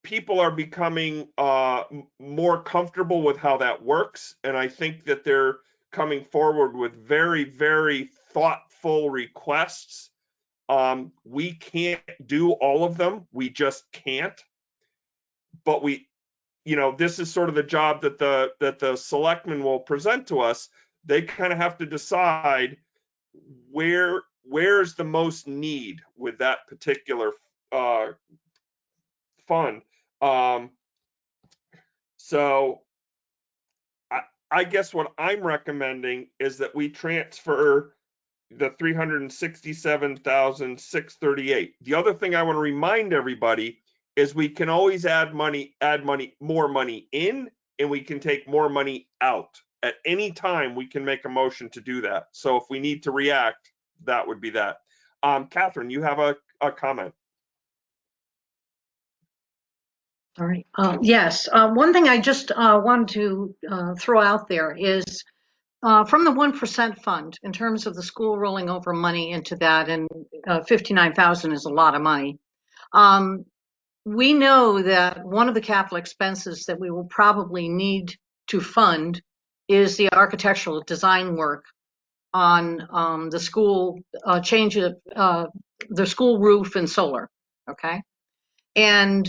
people are becoming more comfortable with how that works. And I think that they're coming forward with very, very thoughtful requests. We can't do all of them. We just can't. But this is sort of the job that the selectmen will present to us. They kind of have to decide where's the most need with that particular fund. So I guess what I'm recommending is that we transfer the 367,638. The other thing I want to remind everybody is we can always add more money in, and we can take more money out. At any time, we can make a motion to do that. So if we need to react, that would be that. Catherine, you have a comment. All right. Yes. One thing I just wanted to throw out there is from the 1% fund, in terms of the school rolling over money into that, and 59,000 is a lot of money. We know that one of the capital expenses that we will probably need to fund is the architectural design work on the school change of the school roof and solar. Okay. And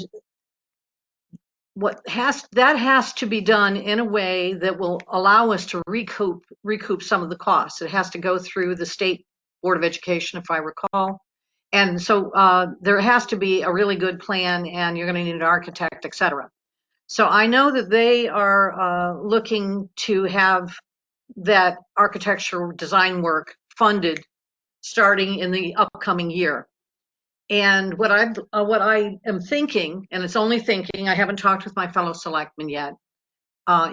that has to be done in a way that will allow us to recoup some of the costs. It has to go through the State Board of Education, if I recall. And so there has to be a really good plan, and you're going to need an architect, et cetera. So I know that they are looking to have that architectural design work funded starting in the upcoming year. And what I am thinking, and it's only thinking, I haven't talked with my fellow selectmen yet,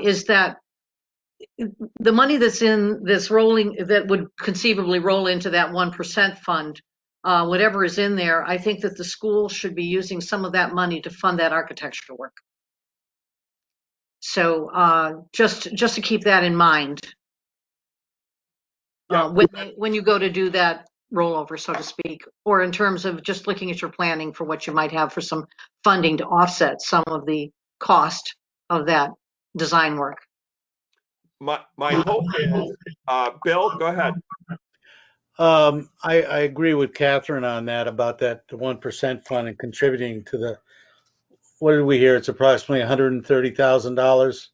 is that the money that's in this that would conceivably roll into that 1% fund, whatever is in there, I think that the school should be using some of that money to fund that architectural work. So just to keep that in mind when you go to do that rollover, so to speak, or in terms of just looking at your planning for what you might have for some funding to offset some of the cost of that design work. My hope is, Bill, go ahead. I agree with Catherine on that, about the 1% fund and contributing to the, what did we hear? It's approximately $130,000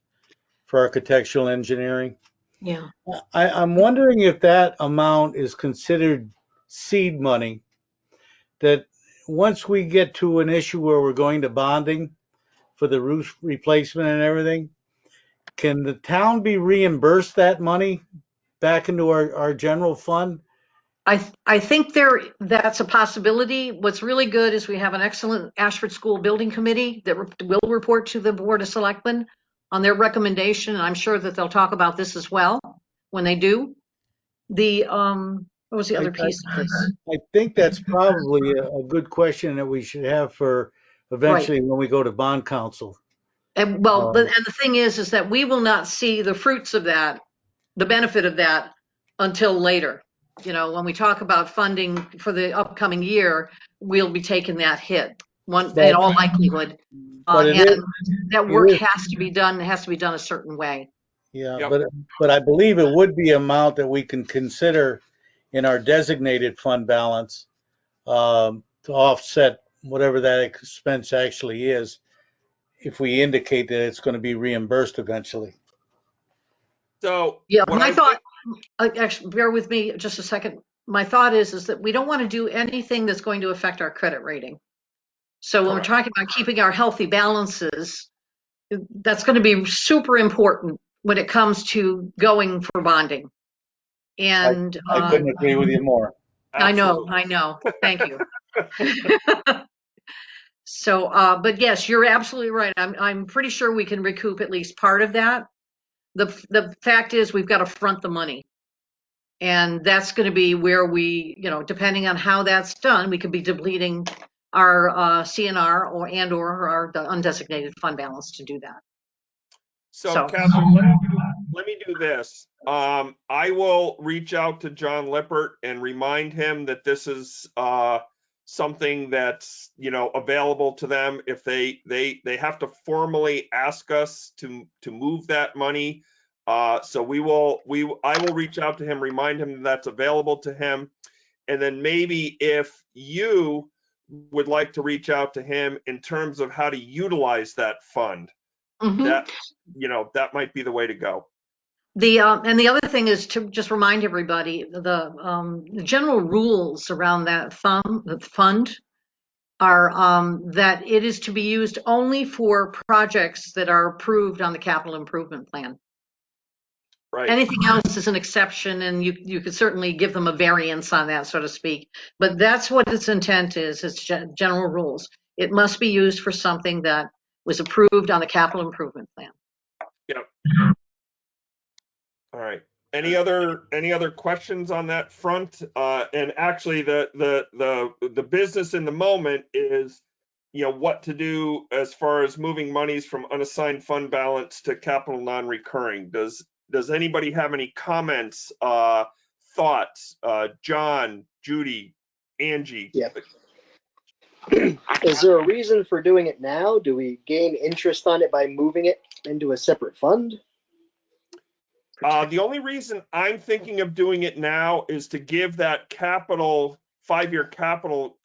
for architectural engineering. Yeah. I'm wondering if that amount is considered seed money, that once we get to an issue where we're going to bonding for the roof replacement and everything, can the town be reimbursed that money back into our general fund? I think that's a possibility. What's really good is we have an excellent Ashford School Building Committee that will report to the Board of Selectmen on their recommendation. And I'm sure that they'll talk about this as well when they do. What was the other piece of this? I think that's probably a good question that we should have for eventually when we go to bond council. And and the thing is that we will not see the fruits of that, the benefit of that, until later. When we talk about funding for the upcoming year, we'll be taking that hit in all likelihood. And that work has to be done. It has to be done a certain way. Yeah, yep. But I believe it would be an amount that we can consider in our designated fund balance to offset whatever that expense actually is, if we indicate that it's going to be reimbursed eventually. So yeah, my thought, actually, bear with me just a second. My thought is that we don't want to do anything that's going to affect our credit rating. So when we're talking about keeping our healthy balances, that's going to be super important when it comes to going for bonding. And I couldn't agree with you more. Absolutely. I know. Thank you. So, but yes, you're absolutely right. I'm pretty sure we can recoup at least part of that. The fact is we've got to front the money. And that's going to be where we, depending on how that's done, we could be depleting our CNR or our undesignated fund balance to do that. So Catherine, let me do this. I will reach out to John Lippert and remind him that this is something that's available to them if they have to formally ask us to move that money. So I will reach out to him, remind him that's available to him, and then maybe if you would like to reach out to him in terms of how to utilize that fund, that might be the way to go. And the other thing is to just remind everybody the general rules around that fund are that it is to be used only for projects that are approved on the capital improvement plan. Right. Anything else is an exception, and you could certainly give them a variance on that, so to speak. But that's what its intent is. It's general rules. It must be used for something that was approved on the capital improvement plan. Yep. All right. Any other questions on that front? And actually, the business in the moment is, what to do as far as moving monies from unassigned fund balance to capital non-recurring. Does anybody have any comments, thoughts? John, Judy, Angie? Yeah. Is there a reason for doing it now? Do we gain interest on it by moving it into a separate fund? The only reason I'm thinking of doing it now is to give that five-year capital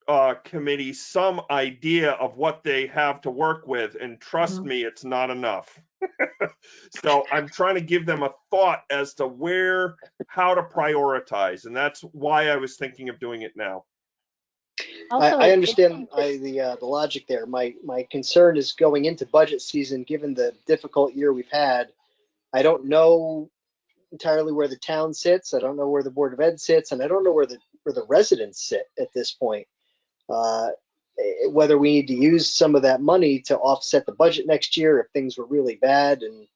committee some idea of what they have to work with, and trust me, it's not enough. So I'm trying to give them a thought as to how to prioritize, and that's why I was thinking of doing it now. Also, I understand the logic there. My concern is going into budget season, given the difficult year we've had. I don't know entirely where the town sits. I don't know where the Board of Ed sits, and I don't know where the residents sit at this point. Whether we need to use some of that money to offset the budget next year if things were really bad and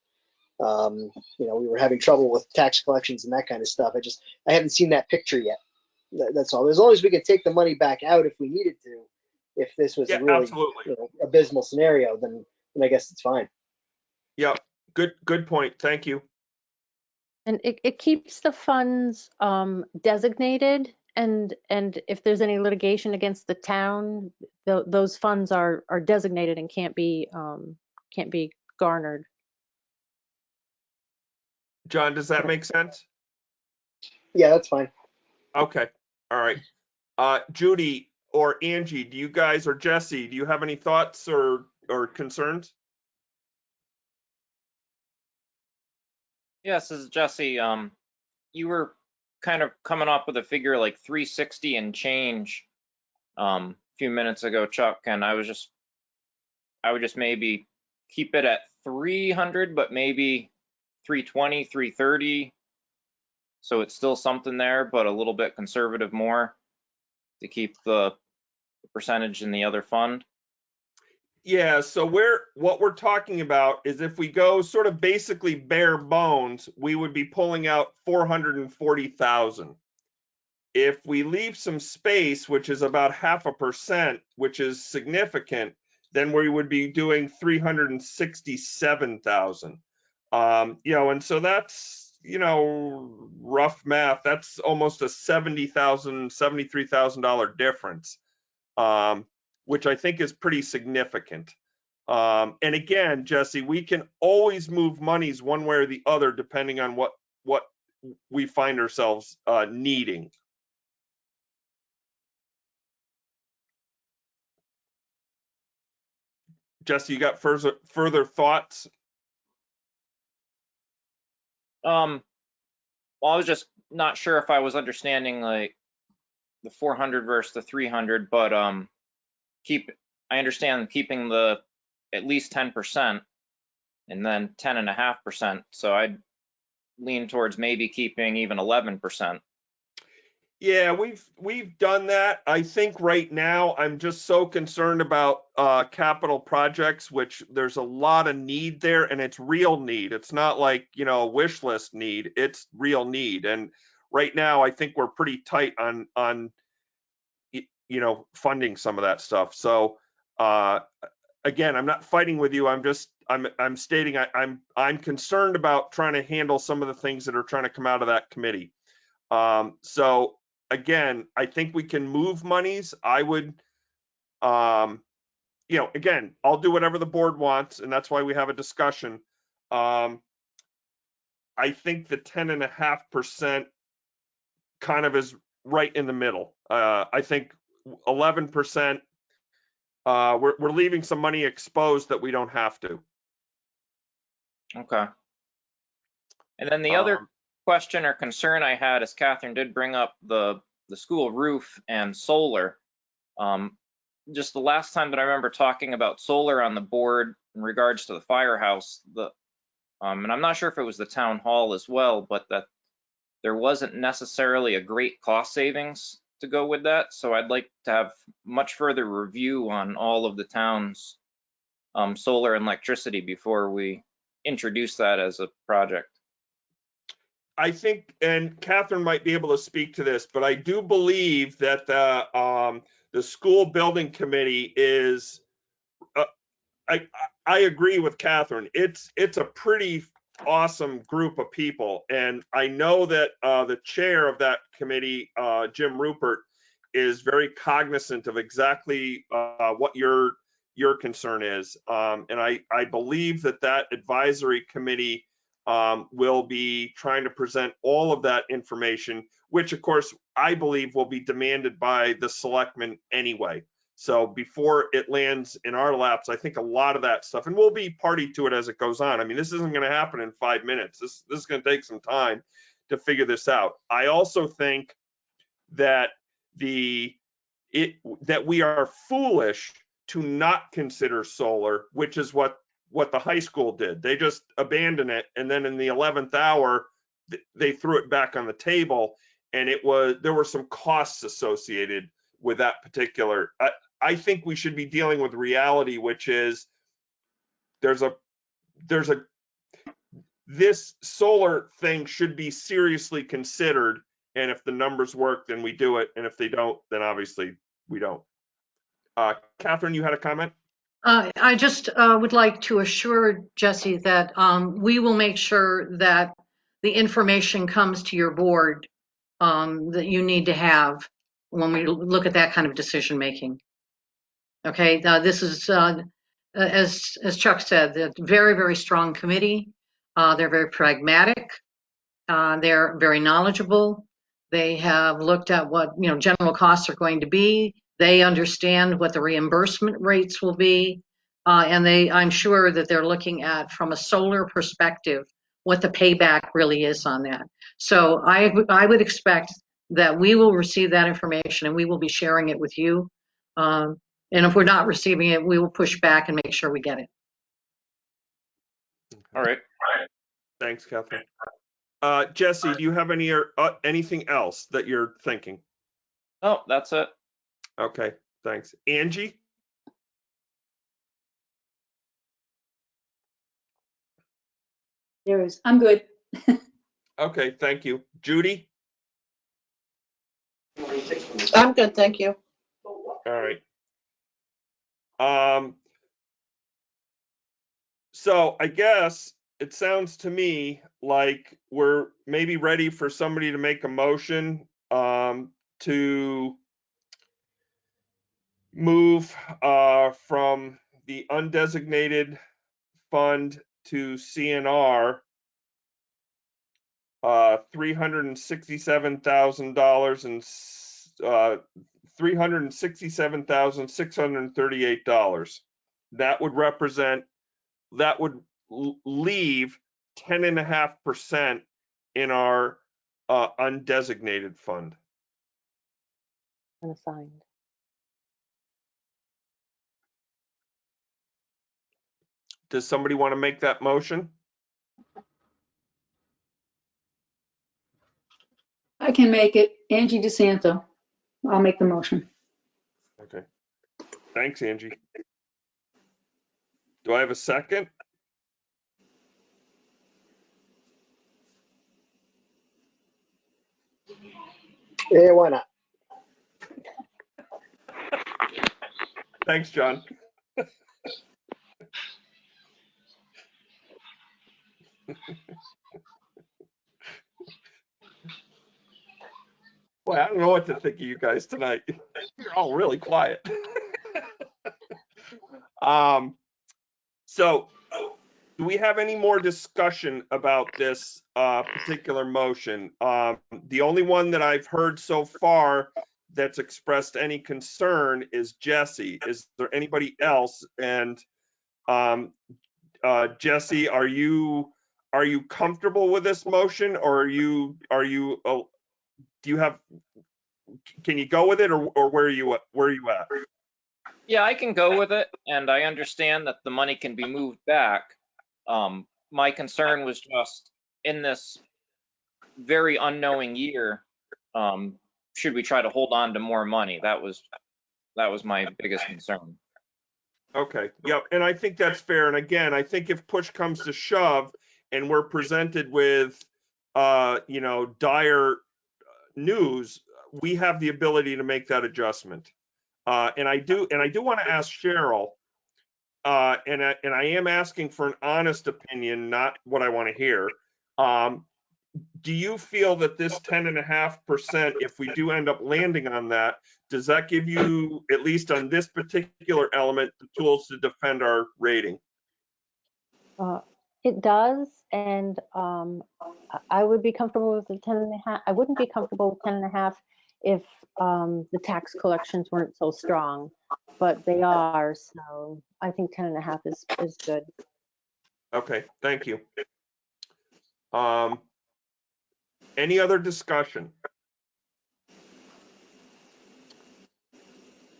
we were having trouble with tax collections and that kind of stuff. I haven't seen that picture yet. That's all. As long as we could take the money back out if we needed to, if this was a really abysmal scenario, then I guess it's fine. Yeah, good point. Thank you. and it keeps the funds designated, and if there's any litigation against the town, those funds are designated and can't be garnered. John, does that make sense? Yeah, that's fine. Okay. All right. Judy or Angie, do you guys, or Jesse, do you have any thoughts or concerns? Yes, this is Jesse. You were kind of coming up with a figure like 360 and change a few minutes ago, Chuck, and I would just maybe keep it at 300, but maybe 320, 330. So it's still something there, but a little bit conservative more to keep the percentage in the other fund. Yeah, so what we're talking about is if we go sort of basically bare bones, we would be pulling out 440,000. If we leave some space, which is about 0.5%, which is significant, then we would be doing 367,000. And so that's, rough math, that's almost a $73,000 difference. Which I think is pretty significant. And again, Jesse, we can always move monies one way or the other depending on what we find ourselves needing. Jesse, you got further thoughts? Well, I was just not sure if I was understanding like the 400 versus the 300, but I understand keeping the at least 10% and then 10.5%. So I'd lean towards maybe keeping even 11%. Yeah, we've done that. I think right now I'm just so concerned about capital projects, which there's a lot of need there, and it's real need. It's not like, a wish list need. It's real need. And right now I think we're pretty tight on funding some of that stuff. So again, I'm not fighting with you. I'm stating I'm concerned about trying to handle some of the things that are trying to come out of that committee. So again, I think we can move monies. I would, again, I'll do whatever the board wants, and that's why we have a discussion. I think the 10.5% kind of is right in the middle. I think 11%, we're leaving some money exposed that we don't have to. Okay. And then the other question or concern I had is Catherine did bring up the school roof and solar. Just the last time that I remember talking about solar on the board in regards to the firehouse, and I'm not sure if it was the town hall as well, but that there wasn't necessarily a great cost savings to go with that. So I'd like to have much further review on all of the town's solar and electricity before we introduce that as a project. I think, and Catherine might be able to speak to this, but I do believe that the school building committee is, I agree with Catherine. It's a pretty awesome group of people. And I know that the chair of that committee, Jim Rupert, is very cognizant of exactly what your concern is. And I believe that advisory committee will be trying to present all of that information, which of course I believe will be demanded by the selectmen anyway. So before it lands in our laps, I think a lot of that stuff, and we'll be party to it as it goes on. I mean, this isn't going to happen in 5 minutes. This is going to take some time to figure this out. I also think that that we are foolish to not consider solar, which is what the high school did. They just abandoned it, and then in the 11th hour, they threw it back on the table, and there were some costs associated with that particular. I think we should be dealing with reality, which is this solar thing should be seriously considered, and if the numbers work, then we do it, and if they don't, then obviously we don't. Catherine, you had a comment? I just would like to assure Jesse that we will make sure that the information comes to your board that you need to have when we look at that kind of decision making. Okay, this is, as Chuck said, a very, very strong committee. They're very pragmatic. They're very knowledgeable. They have looked at what general costs are going to be. They understand what the reimbursement rates will be. And I'm sure that they're looking at, from a solar perspective, what the payback really is on that. So I would expect that we will receive that information and we will be sharing it with you. And if we're not receiving it, we will push back and make sure we get it. All right. Thanks, Catherine. Jesse, do you have anything else that you're thinking? Oh, that's it. Okay, thanks. Angie? I'm good. Okay, thank you. Judy? I'm good, thank you. All right. So I guess it sounds to me like we're maybe ready for somebody to make a motion to move from the undesignated fund to CNR $367,000 and $367,638. That would leave 10.5% in our undesignated fund. Unassigned. Does somebody want to make that motion? I can make it. Angie DeSanto. I'll make the motion. Okay. Thanks, Angie. Do I have a second? Yeah, why not? Thanks, John. Boy, I don't know what to think of you guys tonight. You're all really quiet. So do we have any more discussion about this particular motion? The only one that I've heard so far that's expressed any concern is Jesse. Is there anybody else? And Jesse, are you comfortable with this motion, or do you have, can you go with it, or where are you at? Yeah, I can go with it, and I understand that the money can be moved back. My concern was just in this very unknowing year, should we try to hold on to more money? That was my biggest concern. Okay, yep, and I think that's fair. And again, I think if push comes to shove and we're presented with, dire news, we have the ability to make that adjustment. And I do want to ask Cheryl, and I am asking for an honest opinion, not what I want to hear. Do you feel that this 10.5%, if we do end up landing on that, does that give you, at least on this particular element, the tools to defend our rating? It does, and I would be comfortable with the 10.5. I wouldn't be comfortable with 10.5 if the tax collections weren't so strong, but they are, so I think 10.5 is good. Okay, thank you. Any other discussion?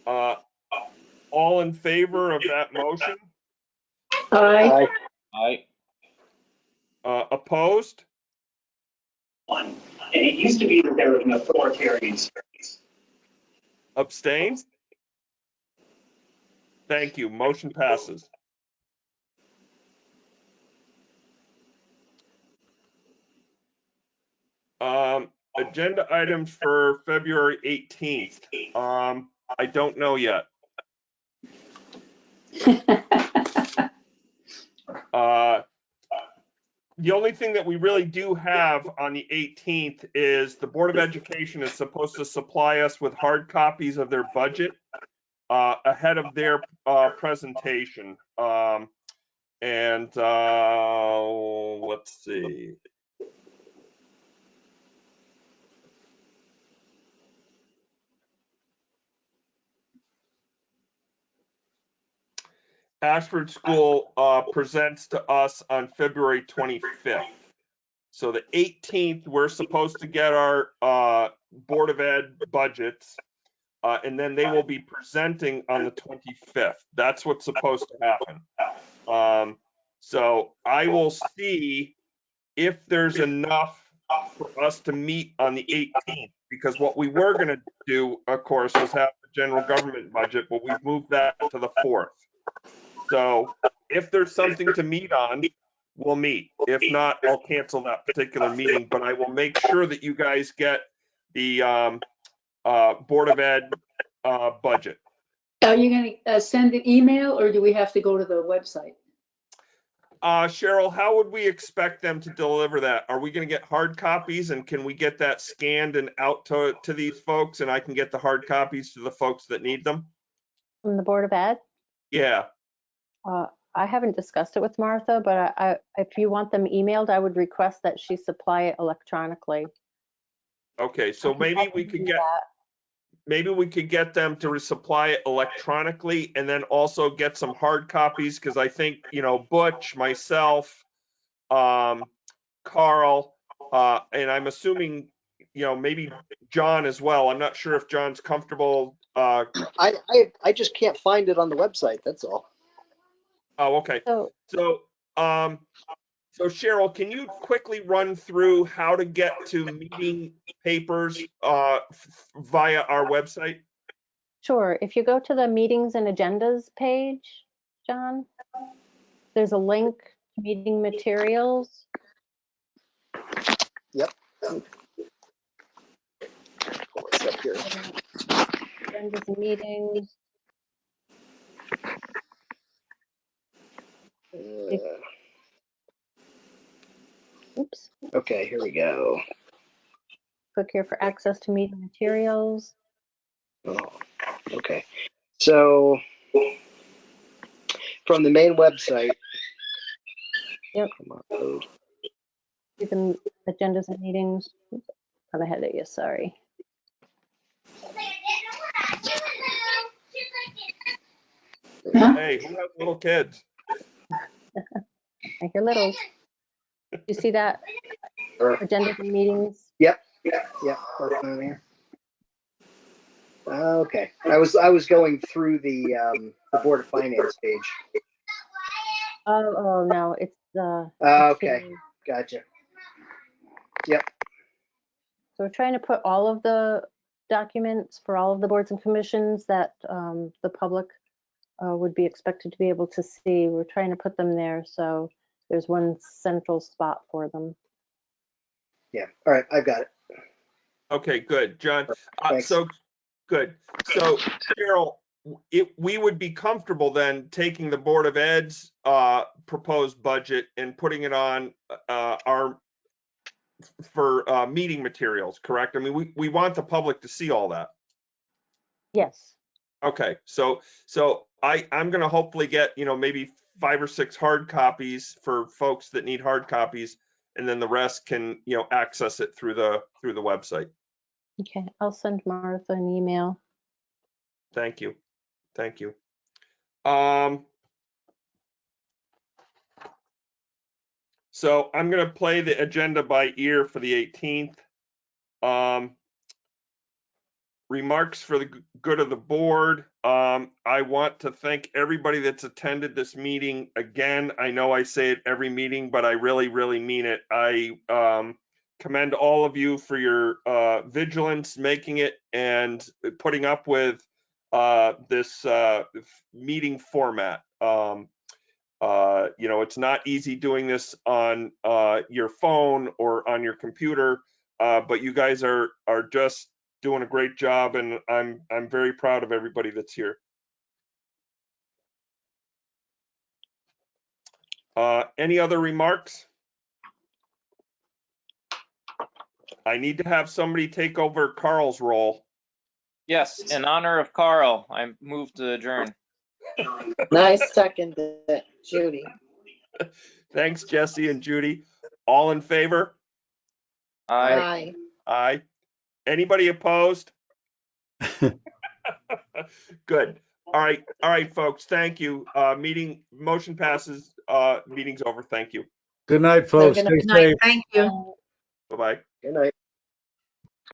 All in favor of that motion? Aye. Aye. Opposed? One. And it used to be that there was an authoritarian space. Abstain? Thank you. Motion passes. Agenda items for February 18th. I don't know yet. The only thing that we really do have on the 18th is the Board of Education is supposed to supply us with hard copies of their budget ahead of their presentation. Let's see. Ashford School presents to us on February 25th. So the 18th, we're supposed to get our Board of Ed budgets, and then they will be presenting on the 25th. That's what's supposed to happen. So I will see if there's enough for us to meet on the 18th, because what we were going to do, of course, was have the general government budget, but we've moved that to the 4th. So if there's something to meet on, we'll meet. If not, I'll cancel that particular meeting, but I will make sure that you guys get the Board of Ed budget. Are you going to send an email, or do we have to go to the website? Cheryl, how would we expect them to deliver that? Are we going to get hard copies, and can we get that scanned and out to these folks, and I can get the hard copies to the folks that need them? From the Board of Ed? Yeah. I haven't discussed it with Martha, but if you want them emailed, I would request that she supply it electronically. Okay, so maybe we could get them to supply it electronically, and then also get some hard copies, because I think, Butch, myself, Carl, and I'm assuming, maybe John as well. I'm not sure if John's comfortable. I just can't find it on the website. That's all. Oh, okay. So So Cheryl, can you quickly run through how to get to meeting papers via our website? Sure. If you go to the meetings and agendas page, John, there's a link to meeting materials. Yep. Pull this up here. Agendas and meetings. Oops. Okay, here we go. Click here for access to meeting materials. Oh, okay. So from the main website. Yep. Come on, load. You can agendas and meetings. Oops, I'm ahead of you, sorry. Hey, who has little kids? I hear little. You see that? Agendas and meetings. Yep. Working on here. Okay. I was going through the Board of Finance page. Oh no, it's Okay. Gotcha. Yep. So we're trying to put all of the documents for all of the boards and commissions that the public would be expected to be able to see. We're trying to put them there, so there's one central spot for them. Yeah. All right. I've got it. Okay, good, John. Thanks. So good. So Cheryl, we would be comfortable then taking the Board of Ed's proposed budget and putting it on our meeting materials, correct? I mean, we want the public to see all that. Yes. Okay, so I'm going to hopefully get, maybe 5 or 6 hard copies for folks that need hard copies, and then the rest can, access it through the website. Okay, I'll send Martha an email. Thank you. So I'm going to play the agenda by ear for the 18th. Remarks for the good of the board. I want to thank everybody that's attended this meeting. Again, I know I say it every meeting, but I really, really mean it. I commend all of you for your vigilance, making it and putting up with this meeting format. It's not easy doing this on your phone or on your computer, but you guys are just doing a great job, and I'm very proud of everybody that's here. Any other remarks? I need to have somebody take over Carl's role. Yes, in honor of Carl, I move to adjourn. Nice second, Judy. Thanks, Jesse and Judy. All in favor? Aye. Aye. Anybody opposed? Good. All right, folks. Thank you. Motion passes. Meeting's over. Thank you. Good night, folks. Good Stay Good night. safe. Thank you. Bye-bye. Good night.